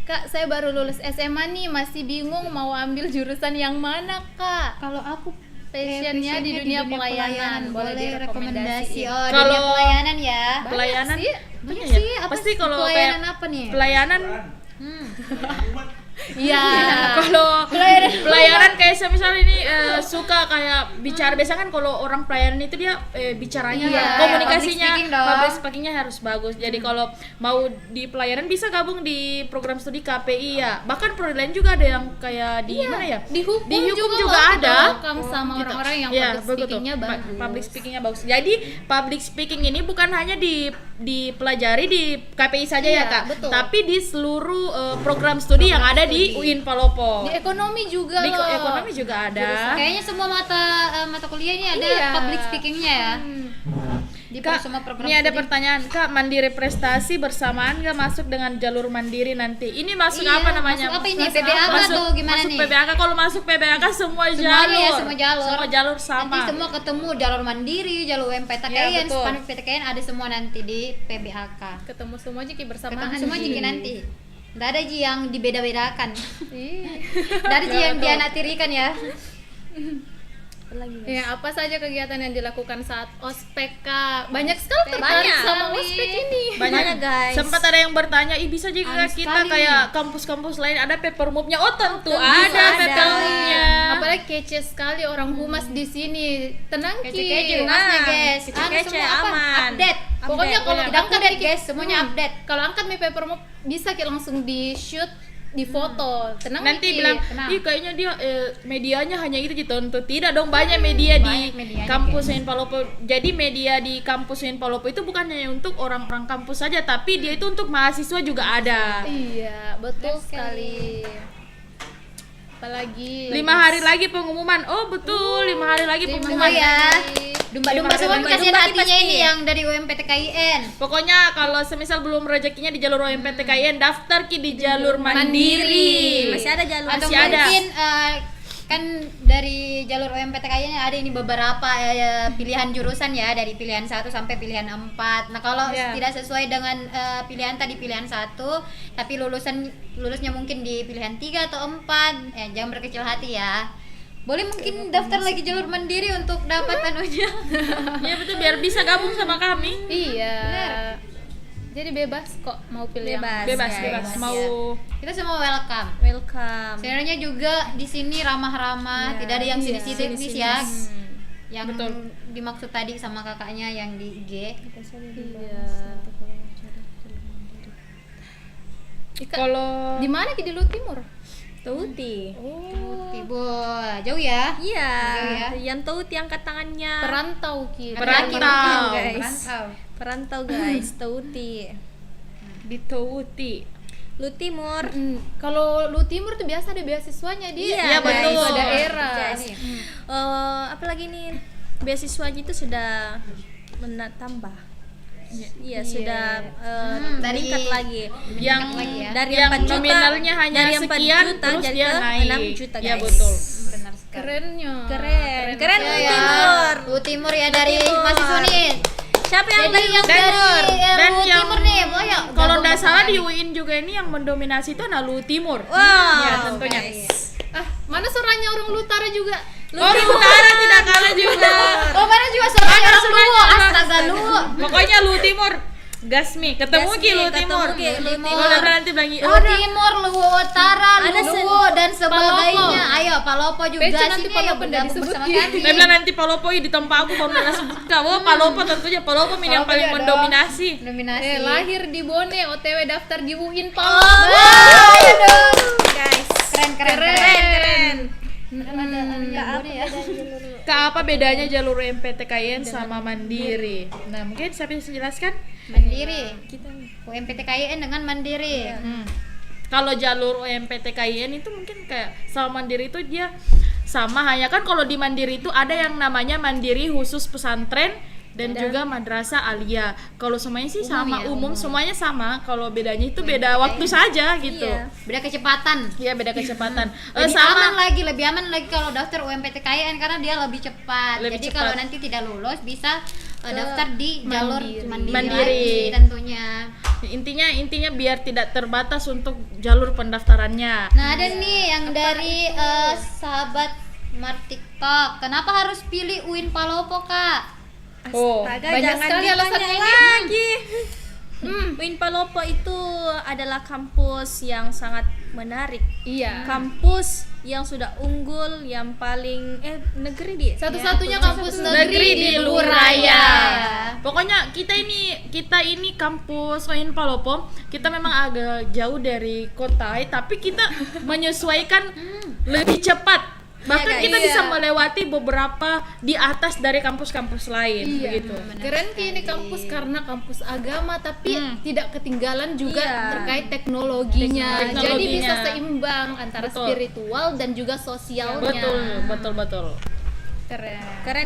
Kak, saya baru lulus SMA nih, masih bingung mau ambil jurusan yang mana, Kak? Kalau aku Passionnya di dunia pelayanan. Boleh rekomendasi. direkomendasi. Oh, Kalau dunia pelayanan ya. Pelayanan sih. Banyak ya? sih, apa Pasti sih? kalau Pelayanan kayak apa nih? pelayanan Hmm. Iya. kalau pelayanan kayak semisal ini suka kayak bicara, biasanya kan kalau orang pelayanan itu dia bicaranya Iya, komunikasinya, public speaking dong. public speakingnya harus bagus. Jadi kalau mau di pelayanan bisa gabung di program studi KPI ya. Bahkan program lain juga ada yang kayak di mana ya? Di hukum, Di hukum juga loh, kita ada. welcome sama Gitu. orang-orang yang Iya, public betul. speakingnya bagus. Public speakingnya bagus. Jadi public speaking ini bukan hanya dipelajari di KPI saja Iya, ya Kak, betul. tapi di seluruh program studi yang ada di UIN Palopo. Di ekonomi juga Di loh. ekonomi juga ada. Kayaknya semua mata kuliah ini ada Iya. public speakingnya ya. Di Kak, semua program ini ada studi. pertanyaan, Kak, mandiri prestasi bersamaan nggak masuk dengan jalur mandiri nanti? Ini masuk Iya, apa namanya? masuk apa ini? Masuk PBAK apa? atau gimana masuk nih? PBAK. Kalau masuk PBAK semua Semuanya jalur. ya, semua jalur. Semua jalur sama. Nanti semua ketemu jalur mandiri, jalur UMPTKN, Iya, betul. Spanduk PTKN ada semua nanti di PBAK. Ketemu semua Jiki bersamaan. Ketemu semua jika nanti. Nggak ada Ji yang dibeda-bedakan. Ih. Dari Ji yang dianaktirikan ya. Lagi. Ya, apa saja kegiatan yang dilakukan saat ospek Kak? Banyak sekali tertarik Banyak sama sekali. ospek ini. Banyak, guys. Sempat ada yang bertanya, ih bisa juga Anu kita sekali kayak kampus-kampus lain ada paper move-nya? Oh tentu Tentu ada ada. paper move-nya. Apalagi kece sekali orang humas di sini. Tenang Kece-kece Ki. humasnya guys. kece-kece, Semua apa? aman. Update. Pokoknya kalau Tidak diangkat update dikit, guys, semuanya update. Kalau angkat nih paper move bisa kita langsung di shoot, di foto. Tenang Nanti Ki. bilang, tenang. ih kayaknya dia medianya hanya itu tentu tidak dong, banyak media Banyak di medianya, kampus UIN Palopo. Jadi media di kampus UIN Palopo itu bukan hanya untuk orang-orang kampus saja, tapi dia itu untuk mahasiswa juga ada. Iya, betul Benar sekali. sekali. Apalagi 5 hari lagi pengumuman. Oh betul, 5 hari lagi Lima pengumuman. hari. ya. lagi. Domba-domba Lima semua hari kasihan domba hatinya pasti. ini yang dari UMPTKIN. Pokoknya kalau semisal belum rezekinya di jalur UMPTKIN, daftar ki di jalur mandiri. Masih ada jalur. Atau Masih ada. mungkin kan dari jalur UMPTKIN ada ini beberapa pilihan jurusan ya, dari pilihan 1 sampai pilihan 4. Nah kalau Iya. tidak sesuai dengan pilihan tadi pilihan 1 tapi lulusnya mungkin di pilihan 3 atau 4, jangan berkecil hati ya. Boleh mungkin daftar lagi jalur mandiri untuk dapat anunya. Ya betul, biar bisa gabung sama kami. Iya. Benar. Jadi bebas kok mau pilih yang- Bebas. Bebas. guys. Mau Kita semua welcome. Welcome. Sebenarnya juga di sini ramah-ramah, Ya, tidak ada yang iya. sinis-sinis ya. Hmm. Yang Betul. dimaksud tadi sama kakaknya yang di IG. Iya. Ika, kalau di mana Ki? Di Lu Timur? Tuti. Oh. Ibu, jauh ya? Iya. ya. Yang Tuti angkat tangannya. Perantau Ki. Laki-laki Perantau. mungkin, Guys. perantau. Perantau guys. Tuti. di Tauti. Lu Timur. Kalau Lu Timur tuh biasa ada beasiswanya dia. Iya, betul. Beasiswa daerah. Guys. Apalagi nih beasiswanya itu sudah tambah. Iya, sudah dari- meningkat lagi. Yang lagi ya. Dari yang 4 juta, nominalnya hanya dari 4 sekian, juta terus jadi dia ke naik. 6 juta, Ya guys. betul. Benar sekali. Kerennya. Keren Ya, Lu ya. Timur. Lu Timur ya dari Timur. mahasiswa nih. Siapa yang Jadi yang Dan- dari dan Lu yang- Timur nih, boyo. Kalau nggak salah di UIN juga ini yang mendominasi itu Nalu Timur. Wow, Ya tentunya. guys. Ah, mana suaranya orang Lutara juga? Oh di utara tidak kalah juga. Oh, mana juga suaranya orang Luo. Astaga lu. Pokoknya Lu Timur. Gasmi, ketemu Gasmi, Ki Lu ketemu Timur. Ki Lu Kalau Timur. nanti bilang Lu Timur, Lu Utara, Ada Lu dan sebagainya. Palopo. Ayo Palopo juga Pece nanti sini ayo Palopo udah bergabung bersama disebutin. kami. Dia bilang nanti Palopo di tempat aku baru nggak sebut kamu. Palopo tentunya Palopo yang Palopo paling ya dong. mendominasi. Nominasi. Lahir di Bone, OTW daftar di UIN Oh, Palopo. Ayo dong. guys. Keren. Keren. Kan ada yang Bone ya. Kak, apa bedanya jalur MPTKIN sama Mandiri? Nah, mungkin siapa yang bisa jelaskan? Mandiri. UMPTKIN dengan Mandiri. Kalau jalur UMPTKIN itu mungkin kayak sama Mandiri itu dia sama, hanya kan kalau di Mandiri itu ada yang namanya Mandiri khusus pesantren dan juga madrasah alia. Kalau semuanya sih sama, ya, umum umum. semuanya sama. Kalau bedanya itu beda waktu saja gitu. Iya. Beda kecepatan. Iya, beda kecepatan. Lebih aman lagi kalau daftar UMPTKIN karena dia lebih cepat. Lebih Jadi cepat. kalau nanti tidak lulus bisa daftar di jalur mandiri, Mandiri. lagi tentunya. Intinya biar tidak terbatas untuk jalur pendaftarannya. Nah, ada nih yang dari sahabat Martiktok. Kenapa harus pilih UIN Palopo, Kak? Oh, Astaga, banyak jangan sekali ditanya alasannya ini. lagi. UIN Palopo itu adalah kampus yang sangat menarik. Iya. Kampus yang sudah unggul, yang paling negeri dia. Satu-satunya kampus negeri di Luraya. Pokoknya kita ini kampus UIN Palopo, kita memang agak jauh dari kota, tapi kita menyesuaikan lebih cepat. Bahkan guys. kita bisa melewati beberapa di atas dari kampus-kampus lain begitu. Keren ini kampus karena kampus agama tapi tidak ketinggalan juga Iya. terkait teknologinya. Jadi Teknologinya. bisa seimbang antara Betul. spiritual dan juga sosialnya. Betul.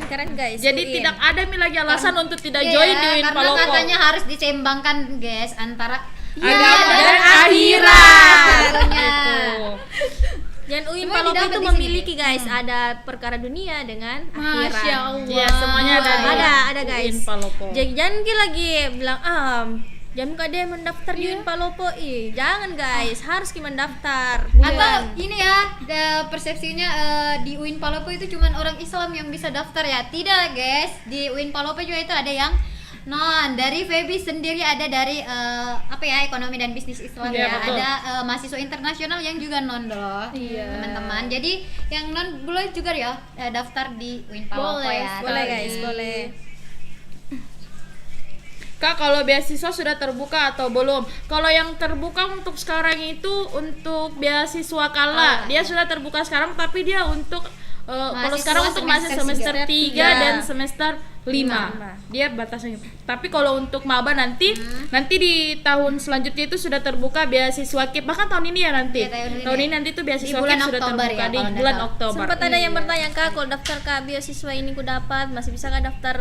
Keren guys. Jadi UIN. tidak ada lagi alasan untuk tidak Iya, join di UIN karena Palopo. katanya harus diseimbangkan guys antara Agama dan dan akhirat. tentunya. Dan UIN Semua Palopo didapat itu di sini. memiliki guys ada perkara dunia dengan akhirat. Masya Allah. Iya, semuanya ada di Ada guys. UIN Palopo. Jadi jangan lagi bilang jangan ada mendaftar di UIN Palopo. Jangan guys, harus mendaftar. Atau ini ya, persepsinya di UIN Palopo itu cuman orang Islam yang bisa daftar ya. Tidak guys, di UIN Palopo juga itu ada yang non. Dari Feby sendiri ada dari ekonomi dan bisnis Islam Iya, ya. betul. Ada mahasiswa internasional yang juga non loh, teman-teman. Jadi yang non boleh juga ya daftar di UIN Palopo Boleh, ya. Boleh guys, boleh. Kak, kalau beasiswa sudah terbuka atau belum? Kalau yang terbuka untuk sekarang itu untuk beasiswa Kala, dia sudah terbuka sekarang, tapi dia untuk kalau Mahasiswa sekarang untuk masih semester 3 tiga. dan semester 5. Dia batasnya. Tapi kalau untuk maba nanti di tahun selanjutnya itu sudah terbuka beasiswa KIP. Bahkan tahun ini ya nanti. Iya, tahun ini nanti tuh beasiswa bulan KIP sudah Oktober terbuka ya, di kalau bulan nggak Oktober. Sempat ada yang bertanya, Kak, kalau daftar ke beasiswa ini ku dapat, masih bisa nggak daftar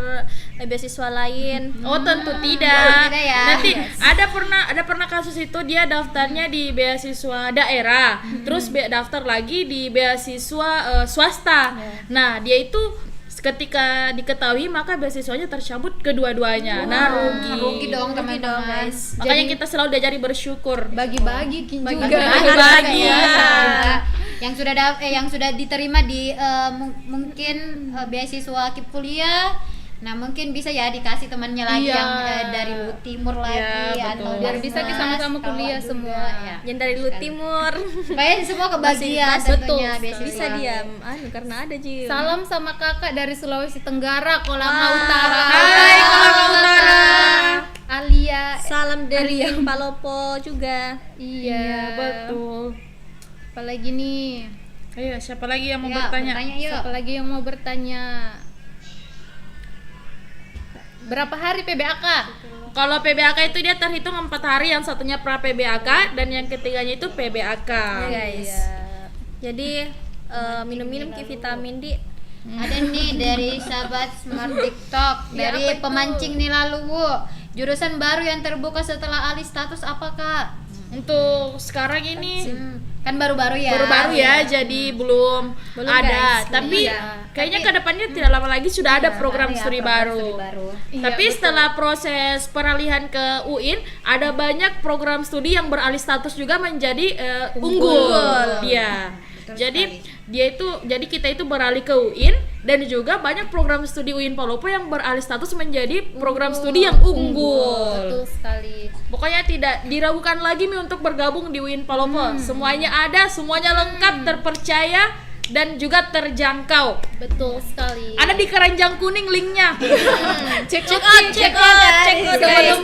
beasiswa lain? Oh, tentu tidak. Tidak ya. Nanti ada pernah kasus itu dia daftarnya di beasiswa daerah, terus daftar lagi di beasiswa swasta. Nah, dia itu ketika diketahui maka beasiswanya tercabut kedua-duanya. Nah, Rugi dong teman-teman. guys. Makanya kita selalu diajari bersyukur. Bagi-bagi juga. Bagi-bagi. Ya. Yang sudah diterima di mungkin beasiswa KIP kuliah. Nah, mungkin bisa ya dikasih temannya lagi Iya. yang dari Lu Timur lagi Iya, atau betul. Biar bisa Basnas, sama-sama kalau kuliah juga, semua. ya. Yang dari Lu Timur Supaya semua kebagian Betul. tentunya beasiswa. bisa diam, karena ada Ji. Salam sama kakak dari Sulawesi Tenggara, Kolama Wah. Utara. Hai, Kolama Utara. Alia. Salam dari UIN Palopo juga. Iya, Betul. Apalagi nih? Ayo, siapa lagi yang mau Ya, bertanya? yuk. Siapa lagi yang mau bertanya? Berapa hari PBAK? Kalau PBAK itu dia terhitung 4 hari, yang satunya pra PBAK dan yang ketiganya itu PBAK. Guys. Jadi minum-minum ke vitamin D. Ada nih dari sahabat Smart TikTok Ya, dari apa itu? pemancing Nilaluwu. Jurusan baru yang terbuka setelah alih status apa, Kak? Untuk sekarang ini Kan baru-baru ya. baru-baru ya, jadi belum ada. guys, Tapi ada. kayaknya kedepannya tidak lama lagi sudah ada program Iya, studi program baru. studi baru. Iya, Tapi betul. setelah proses peralihan ke UIN, ada banyak program studi yang beralih status juga menjadi unggul. Dia. Jadi kita itu beralih ke UIN, dan juga banyak program studi UIN Palopo yang beralih status menjadi program studi yang unggul. Betul sekali. Pokoknya tidak diragukan lagi Mi untuk bergabung di UIN Palopo. Semuanya ada, semuanya lengkap, terpercaya dan juga terjangkau. Betul sekali. Ada di keranjang kuning linknya. Check out guys,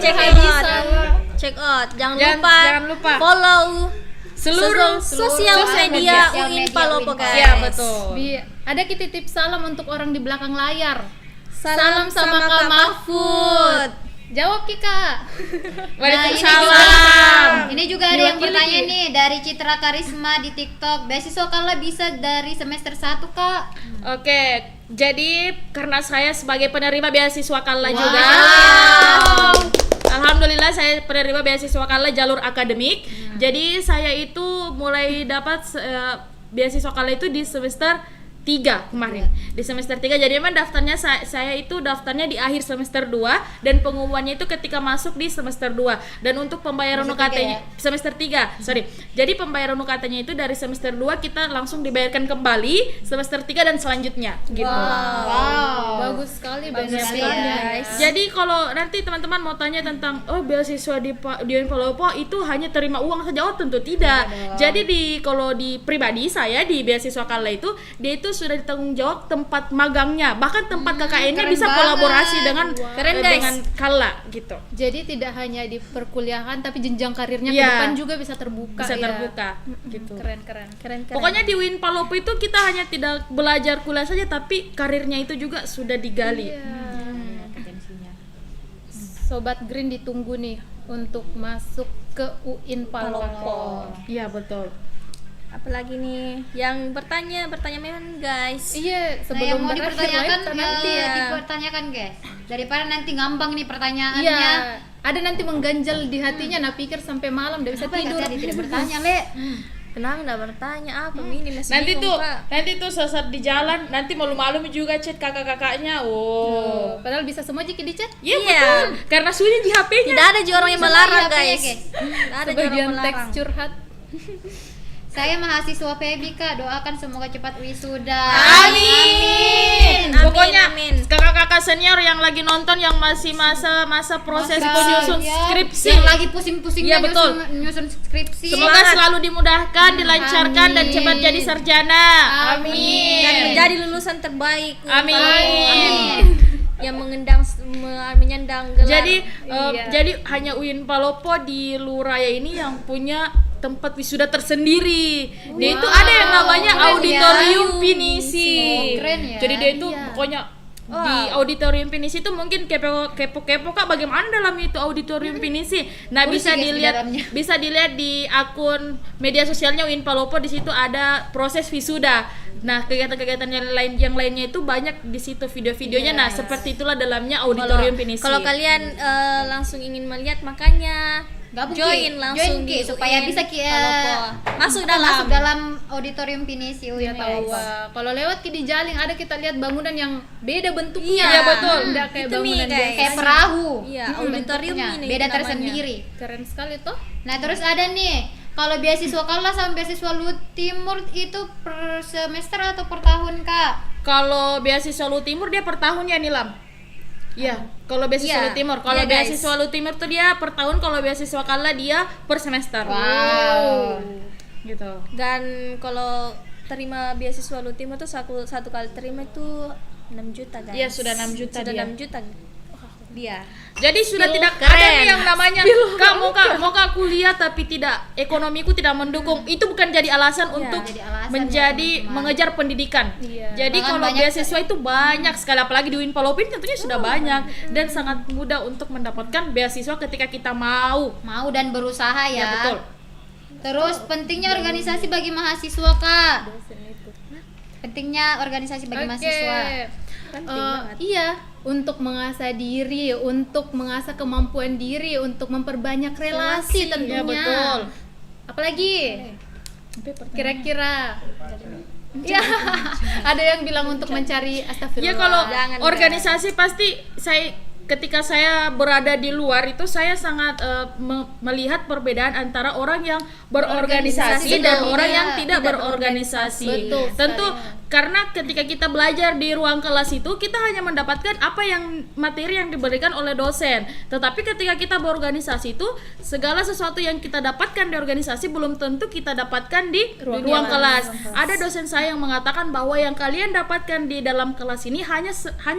check out. Jangan lupa follow seluruh sosial media UIN Palopo guys. Iya, betul. Ada kita titip salam untuk orang di belakang layar. Salam sama Kak Mahfud. Jawab Kika. Waalaikumsalam. Ini juga ada yang Diwakili, bertanya Ki. nih dari Citra Karisma di TikTok. Beasiswa Kala bisa dari semester 1, Kak. Oke, jadi karena saya sebagai penerima beasiswa Kala juga. Alhamdulillah saya penerima beasiswa Kala jalur akademik. Jadi saya itu mulai dapat beasiswa Kala itu di semester 3 kemarin. Di semester 3. Jadi memang daftarnya saya itu daftarnya di akhir semester 2 dan pengumumannya itu ketika masuk di semester 2. Dan untuk pembayaran UKT-nya semester 3. Sorry. Jadi pembayaran UKT-nya itu dari semester 2 kita langsung dibayarkan kembali semester 3 dan selanjutnya gitu. Wow. Bagus sekali Bagus sekali benar-benar. ya, guys. Jadi kalau nanti teman-teman mau tanya tentang beasiswa di UIN Palopo itu hanya terima uang saja, tentu tidak. Jadi kalau di pribadi saya di beasiswa Kala itu dia itu sudah ditanggung jawab tempat magangnya, bahkan tempat KKN-nya keren bisa banget. kolaborasi dengan Keren, guys. dengan Kala gitu. Jadi tidak hanya di perkuliahan tapi jenjang karirnya ke Iya. depan juga bisa terbuka. Bisa ya. terbuka gitu. Keren. Pokoknya di UIN Palopo itu kita hanya tidak belajar kuliah saja tapi karirnya itu juga sudah digali. Sobat Green ditunggu nih untuk masuk ke UIN Palopo. Iya, betul. Apalagi nih yang bertanya memang guys. Iya, Nah, yang sebelum mau berakhir dipertanyakan live, nanti ya. dipertanyakan guys. Daripada nanti ngambang nih pertanyaannya. Iya, ada nanti mengganjal di hatinya, nah pikir sampai malam udah bisa Apa tidur. tadi tidak bertanya, Le? Kenapa enggak bertanya apa ini masih Nanti bingung, tuh, Kak. nanti tuh saat di jalan nanti malu-malu juga chat kakak-kakaknya. Oh. Padahal bisa semua jika di chat. Iya, Iya. betul. Karena sudah di HP-nya. Tidak ada juga orang yang melarang, HP-nya, guys. guys. Tidak ada juga orang Sebagian melarang. teks curhat. Saya mahasiswa PEBI Kak, doakan semoga cepat wisuda. Amin. Amin, Pokoknya amin. kakak-kakak senior yang lagi nonton yang masih masa proses penyusun skripsi. Yang lagi pusing-pusingnya Iya, betul. nyusun skripsi. Semoga selalu dimudahkan, dilancarkan dan cepat jadi sarjana. Amin. Dan menjadi lulusan terbaik. Amin. Amin. Yang menyandang gelar. Jadi Iya. jadi hanya UIN Palopo di Luraya ini yang punya tempat wisuda tersendiri. Dia itu ada yang namanya keren auditorium ya. pinisi. Oh, keren ya. Jadi dia itu Iya. pokoknya di auditorium pinisi itu mungkin kepo Kak bagaimana dalam itu auditorium pinisi. Nah, Kursi, bisa guys, di dilihat dalamnya. bisa dilihat di akun media sosialnya UIN Palopo, di situ ada proses wisuda. Nah, kegiatan-kegiatan yang lainnya itu banyak di situ video-videonya. Nah, seperti itulah dalamnya auditorium pinisi. Kalau kalian langsung ingin melihat makanya Gabung, join Ki. langsung Join, Ki, di supaya UIN bisa Ki, Palopo. Masuk masuk dalam. auditorium pinisi UIN Tahu, Palopo. kalau lewat di Jaling ada kita lihat bangunan yang beda bentuknya. Iya, betul. Tidak kayak Itu bangunan nih, guys. biasa. Kayak perahu. Iya, auditorium Bentuknya, ini beda namanya. tersendiri. Keren sekali toh. Nah, terus ada nih, kalau beasiswa Kala sama beasiswa Lu Timur itu per semester atau per tahun, Kak? Kalau beasiswa Lu Timur dia per tahun ya, Nilam? Iya, kalau beasiswa Iya. Lu Timur. Kalau Iya, guys. beasiswa Lu Timur tuh dia per tahun, kalau beasiswa Kala dia per semester. Wow. Gitu. Dan kalau terima beasiswa Lu Timur tuh satu kali terima itu 6 juta, guys. Iya, sudah 6 juta Sudah dia. 6 juta. Dia. Jadi sudah tidak keren. ada nih yang namanya mau kak kuliah tapi tidak ekonomiku tidak mendukung. Itu bukan jadi alasan untuk jadi alasan menjadi ya, teman-teman. mengejar pendidikan. Iya. Jadi Bahkan kalau banyak beasiswa itu banyak sekali, apalagi di UIN Palopo ini tentunya sudah banyak dan sangat mudah untuk mendapatkan beasiswa ketika kita mau. Mau dan berusaha ya. Ya, betul. Terus pentingnya organisasi bagi mahasiswa, Kak. Pentingnya organisasi bagi mahasiswa. Iya, untuk mengasah diri, untuk mengasah kemampuan diri, untuk memperbanyak relasi tentunya. Ya, betul. Apalagi kira-kira ya ada yang bilang untuk mencari astagfirullah. Ya kalau Jangan, organisasi pasti ketika saya berada di luar itu saya sangat melihat perbedaan antara orang yang berorganisasi dan Betul, orang iya, yang tidak tidak berorganisasi. Betul Tentu karena ketika kita belajar di ruang kelas itu kita hanya mendapatkan apa yang materi yang diberikan oleh dosen. Tetapi ketika kita berorganisasi itu segala sesuatu yang kita dapatkan di organisasi belum tentu kita dapatkan di ruang kelas. Ada dosen saya yang mengatakan bahwa yang kalian dapatkan di dalam kelas ini hanya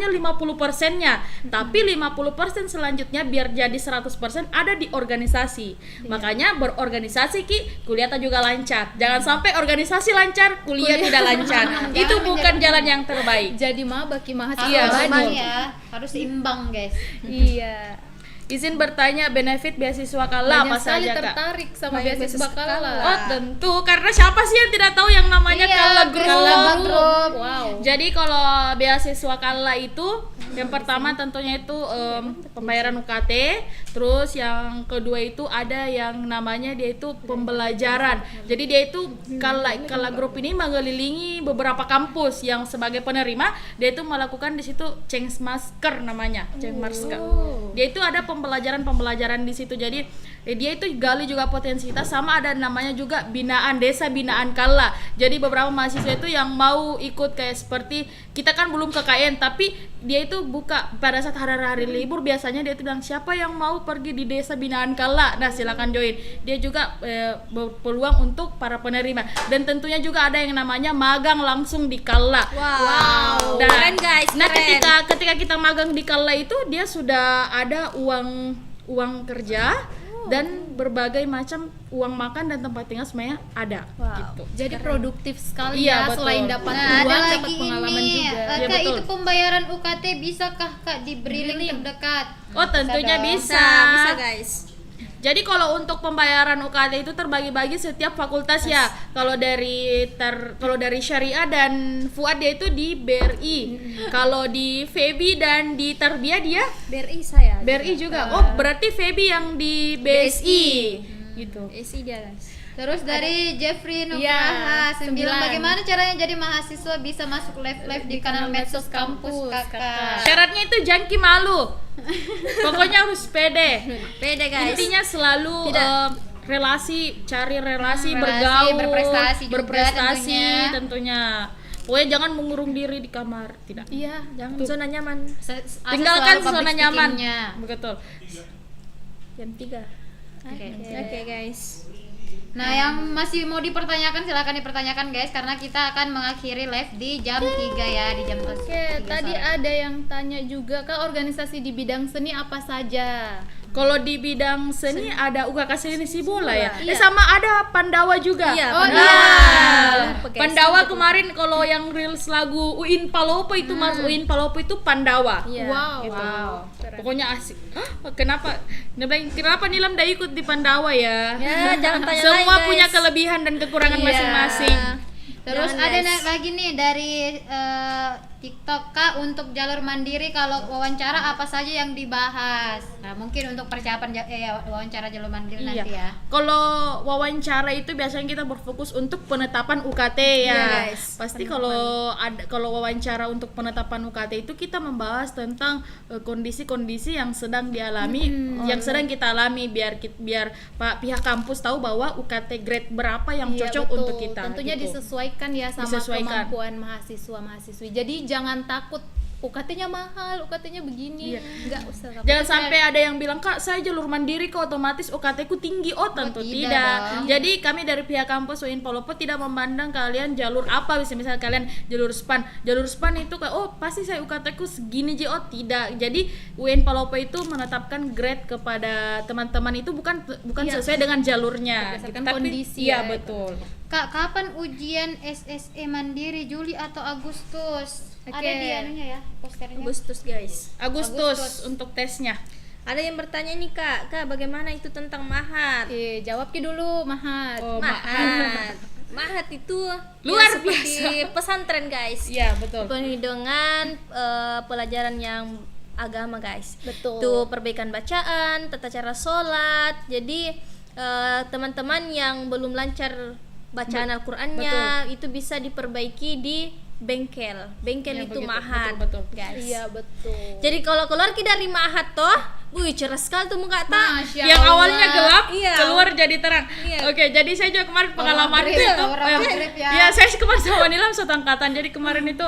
50%-nya, tapi 50% selanjutnya biar jadi 100% ada di organisasi. Makanya berorganisasi Ki, kuliah juga lancar. Jangan sampai organisasi lancar, kuliah tidak lancar. Itu bukan jalan yang terbaik. Jadi maba ki mahasiswa Iya, baru. Memang ya, harus seimbang, guys. Iya. izin bertanya benefit beasiswa Kala Banyak apa sekali saja Kak? tertarik sama Banyak beasiswa beasiswa Kala. Oh tentu, karena siapa sih yang tidak tahu yang namanya Kala Group? Kala Group. Wow. Jadi kalau beasiswa Kala itu yang pertama tentunya itu pembayaran UKT, terus yang kedua itu ada yang namanya dia itu pembelajaran. Jadi dia itu Kala Group ini mengelilingi beberapa kampus yang sebagai penerima dia itu melakukan di situ change masker namanya, change masker. Dia itu ada pembelajaran di situ. Jadi dia itu gali juga potensi kita, sama ada namanya juga binaan desa binaan Kala. Jadi beberapa mahasiswa itu yang mau ikut kayak seperti kita kan belum KKN, tapi dia itu buka pada saat hari-hari libur biasanya dia itu bilang siapa yang mau pergi di desa binaan Kala, nah silakan join. Dia juga berpeluang untuk para penerima, dan tentunya juga ada yang namanya magang langsung di Kala. Wow. Nah, Keren guys. nah keren. ketika kita magang di Kala itu dia sudah ada uang kerja dan berbagai macam uang makan dan tempat tinggal semuanya ada. Wow. Gitu. Jadi produktif sekali Iya, ya, betul. selain dapat Nah, uang, ada dapat lagi pengalaman ini, juga. Iya, Kak, betul. itu pembayaran UKT bisakah Kak diberi link terdekat? Oh tentunya dong. bisa. Bisa guys. Jadi kalau untuk pembayaran UKT itu terbagi-bagi setiap fakultas ya. Kalau dari Syariah dan Fuad dia itu di BRI. Kalau di Febi dan di Tarbiyah dia BRI saya. BRI juga. Oh, berarti Febi yang di BSI. Gitu. BSI dia guys. Terus dari Jeffrey Iya, Nugraha 9, 9. bagaimana caranya jadi mahasiswa bisa masuk live di kanal medsos kampus Kakak? Syaratnya itu jangan malu. Pokoknya harus pede. Pede guys. Intinya selalu cari relasi, Relasi, bergaul, berprestasi juga berprestasi tentunya. tentunya. Pokoknya jangan mengurung diri di kamar, tidak. Iya, Jangan zona nyaman. Tinggalkan zona nyaman. Betul. Jam 3. Oke guys. Nah, yang masih mau dipertanyakan silakan dipertanyakan guys, karena kita akan mengakhiri live di jam 3 ya, di jam 3 Oke, tadi sore. ada yang tanya juga, Kak, organisasi di bidang seni apa saja? Kalau di bidang seni ada UKK Seni Sibola ya. Iya. Sama ada Pandawa juga. Iya, Oh, Pandawa. iya. Pandawa kemarin kalau yang reels lagu Uin Palopo itu Mas Uin Palopo itu Pandawa. Iya. Wow, Gitu. wow. Pokoknya asik. Hah, kenapa Nilam dah ikut di Pandawa ya? Ya, jangan tanya Semua lagi, guys. punya kelebihan dan kekurangan Iya. masing-masing. Terus Jangan, ada guys. lagi nih dari TikTok, Kak, untuk jalur mandiri kalau wawancara apa saja yang dibahas? Nah, mungkin untuk persiapan wawancara jalur mandiri Iya. nanti ya. Kalau wawancara itu biasanya kita berfokus untuk penetapan UKT ya. Iya, guys. Pasti kalau wawancara untuk penetapan UKT itu kita membahas tentang kondisi-kondisi yang sedang dialami, yang sedang kita alami biar pihak kampus tahu bahwa UKT grade berapa yang Iya, cocok betul. untuk kita. Tentunya gitu. disesuaikan ya sama Disesuaikan. kemampuan mahasiswa-mahasiswi. Jadi jangan takut UKT-nya mahal, UKT-nya begini. Iya. Enggak usah. Kak. Jangan sampai ada yang bilang, Kak, saya jalur mandiri kok otomatis UKT-ku tinggi. Oh, tentu tidak tidak. dong. Jadi kami dari pihak kampus UIN Palopo tidak memandang kalian jalur apa. Misalnya kalian jalur SPAN. Jalur SPAN itu kayak, oh pasti saya UKT-ku segini Ji. Oh, tidak. Jadi UIN Palopo itu menetapkan grade kepada teman-teman itu bukan Iya. sesuai dengan jalurnya. Berdasarkan Tapi- kondisi Iya, ya. betul. Kak, kapan ujian SSE mandiri, Juli atau Agustus? Oke. Ada di anunya ya, posternya. Agustus guys. Agustus untuk tesnya. Ada yang bertanya nih Kak, bagaimana itu tentang mahat? Jawab Ki dulu, Mahat. Oh, Mahat. Mahat itu Luar ya seperti pesantren guys. Iya, betul. Penuh dengan pelajaran yang agama guys. Betul. Tuh perbaikan bacaan, tata cara sholat. Jadi teman-teman yang belum lancar bacaan Al-Qur'annya itu bisa diperbaiki di bengkel. Bengkel Ya, itu begitu. mahat, Betul, guys. Iya, betul. Jadi kalau keluar kita dari mahat toh, wih cerah sekali tuh muka tak. Masya Yang Allah. awalnya gelap Iya. keluar jadi terang. Iya. Oke, jadi saya juga kemarin pengalaman grip, itu orang grip ya. ya saya kemarin sama Nilam satu angkatan. Jadi kemarin itu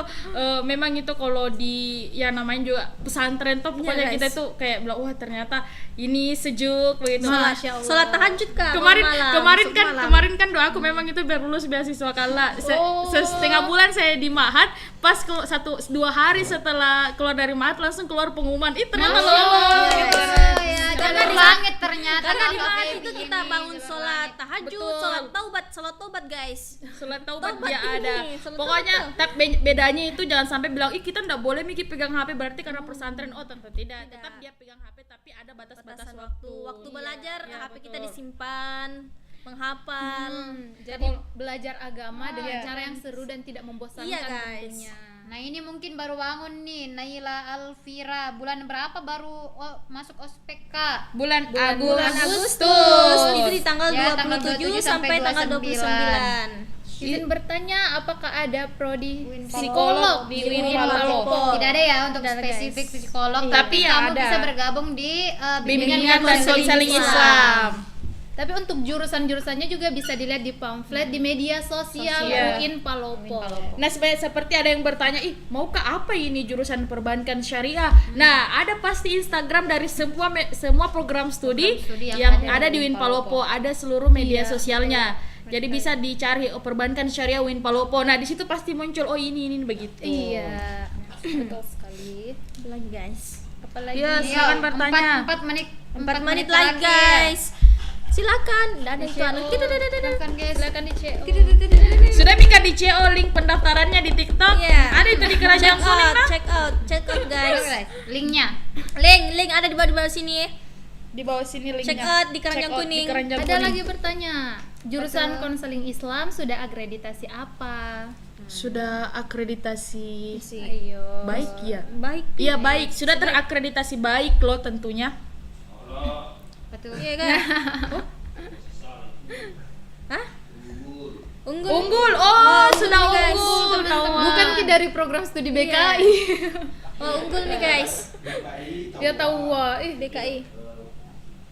memang itu kalau di ya namanya juga pesantren tuh pokoknya Iya, kita guys. tuh kayak bilang wah ternyata ini sejuk begitu. Masya Allah. Sholat tahajud Kak. Kemarin malam. kemarin kan doaku memang itu biar lulus beasiswa Kala. Setengah bulan saya di Mahat, pas 1-2 hari setelah keluar dari Mahat langsung keluar pengumuman. Ih ternyata lolos. Oh, ya. jalur langit ternyata. Karena di Kak Mahat Feby itu ini, kita bangun jalur sholat langit. tahajud, sholat taubat guys. Sholat taubat Taubat dia ini, ada. sholat Pokoknya taubat. bedanya itu jangan sampai bilang ih kita nggak boleh Miki pegang HP berarti karena pesantren. Oh tentu tidak. Tetap dia pegang HP tapi ada batas-batas Batasan waktu. waktu belajar Iya, HP kita betul. disimpan, menghafal. Jadi belajar agama dengan Iya. cara yang seru dan tidak membosankan Iya, guys. tentunya. Nah ini mungkin baru bangun nih Naila Alfira. Bulan berapa baru masuk ospek Kak? Bulan Bulan Agustus. Agustus itu di tanggal Ya, 27, tanggal 27 sampai tanggal 29. Izin bertanya, apakah ada prodi Win psikolog di di Win Win Palopo? Palopo? Tidak ada ya untuk Tidak ada, spesifik guys. psikolog, Iya. tapi Tapi kamu ada. bisa bergabung di Bimbingan dan konseling Islam. Tapi untuk jurusan-jurusannya juga bisa dilihat di pamflet di media sosial Iya. UIN Palopo. Nah seperti ada yang bertanya, ih maukah apa ini jurusan perbankan syariah? Nah ada pasti Instagram dari semua program studi studi yang yang ada di Win Palopo, ada seluruh media sosialnya. Jadi bisa dicari perbankan syariah Win Palopo. Nah di situ pasti muncul oh ini begitu. Iya, betul sekali. Lagi guys. Apalagi Iya, Iya, silakan bertanya. 4 menit 4 menit lagi terakhir. guys. Silakan. Ada itu anak. Silakan guys. silakan di CO. Sudah Mika di CO link pendaftarannya di TikTok. Iya. Ada itu di keranjang kuning nah? Check out guys. Linknya. Link ada di bawah sini. Di bawah sini linknya. Check out di keranjang Check out kuning. Di keranjang Ada kuning. lagi bertanya, jurusan konseling Islam sudah akreditasi apa? Sudah akreditasi Ayo. baik ya. Baik. Iya baik, sudah terakreditasi baik loh tentunya. Betul. Iya kan? Hah? Unggul. Unggul, oh sudah guys. unggul. Bukan ki dari program studi BKI. Oh, unggul nih guys. Dia tahu wah, BKI.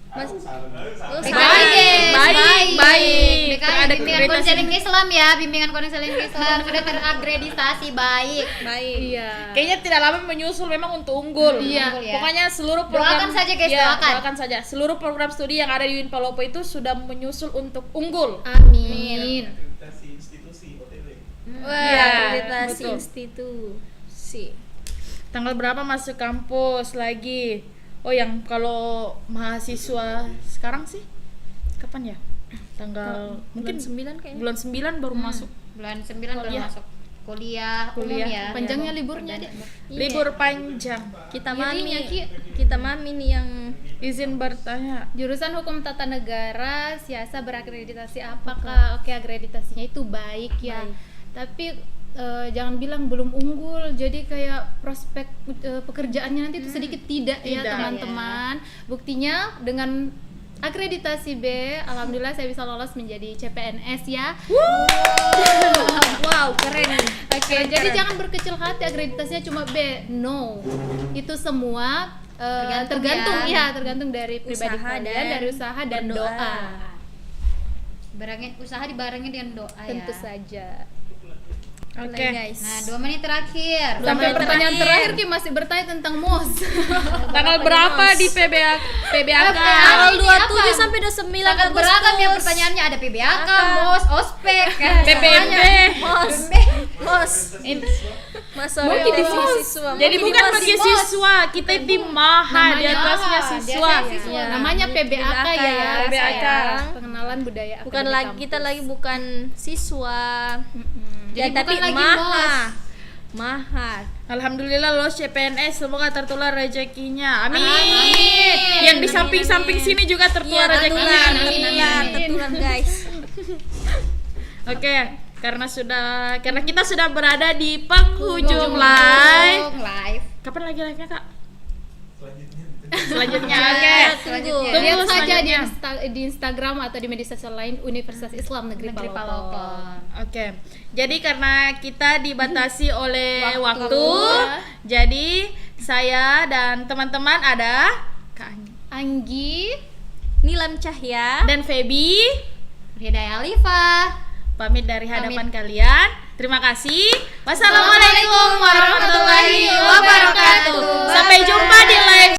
Mas. Oh, BKI, Baik, guys, baik. BKI, Ada bimbingan akreditasi. konseling Islam ya, bimbingan konseling Islam sudah terakreditasi baik. Baik. Iya. Kayaknya tidak lama menyusul memang untuk unggul. Iya. Unggul ya. Pokoknya seluruh program Doakan saja, guys, ya, doakan. saja. Seluruh program studi yang ada di Win Palopo itu sudah menyusul untuk unggul. Amin. Akreditasi institusi OTW. Wah, Iya, akreditasi betul. institusi. Tanggal berapa masuk kampus lagi? Oh yang kalau mahasiswa sekarang sih kapan ya? Tanggal mungkin Bulan 9 kayaknya. bulan 9 baru masuk. Bulan 9 baru Iya. masuk kuliah umum Kuliah. ya. Panjangnya liburnya, Dek. Libur panjang. Kita Jadi mami ini ya, Ki. kita mami nih yang Izin bertanya. Jurusan Hukum Tata Negara Siasa berakreditasi apakah? Oke, akreditasinya itu baik ya. Baik. Tapi jangan bilang belum unggul, jadi kayak prospek pekerjaannya nanti itu sedikit tidak ya Tidak, teman-teman. Buktinya dengan akreditasi B, alhamdulillah saya bisa lolos menjadi CPNS ya. wow, keren. Oke, jadi jangan berkecil hati akreditasinya cuma B. No. Itu semua tergantung tergantung dari pribadi Usaha kalian, dan dari usaha dan berdoa. doa. Barangnya usaha dibarengi dengan doa Tentu ya. saja. Oke. guys. Nah, 2 menit terakhir. Sampai menit pertanyaan terakhir. terakhir Ki masih bertanya tentang MOS. Tanggal berapa di PBAK? Tanggal Ini 27 apa? sampai 29 Sangat Agustus. beragam ya pertanyaannya, ada PBAK, MOS, OSPEK, PPMP. Mos. In- Masa Mungkin di orientasi MOS. siswa. Jadi Mungkin bukan di bagi MOS. siswa, kita di MAHA di Namanya atasnya MAHA, siswa. di atasnya siswa. Namanya PBAK ya. PBAK. Pengenalan budaya Bukan akademik lagi kampus. kita lagi bukan siswa. Jadi tapi bukan lagi maha. Maha. Alhamdulillah lolos CPNS, semoga tertular rezekinya. Amin. Amin. Yang di samping-samping sini juga tertular rezekinya. Tertular guys. Oke, karena kita sudah berada di penghujung live. Live. Kapan lagi live-nya, Kak? Selanjutnya Selanjutnya. Oke. Selanjutnya. Tunggu Lihat saja di, selanjutnya. di Instagram atau di media sosial lain Universitas Islam Negeri Negeri Palopo. Palopo. Oke, jadi karena kita dibatasi oleh waktu, Waktu. jadi saya dan teman-teman ada Kak Anggi, Nilam Cahya. dan Feby Hidayah Alifa. pamit dari hadapan kalian. Terima kasih. Wassalamualaikum warahmatullahi wabarakatuh. Sampai jumpa di live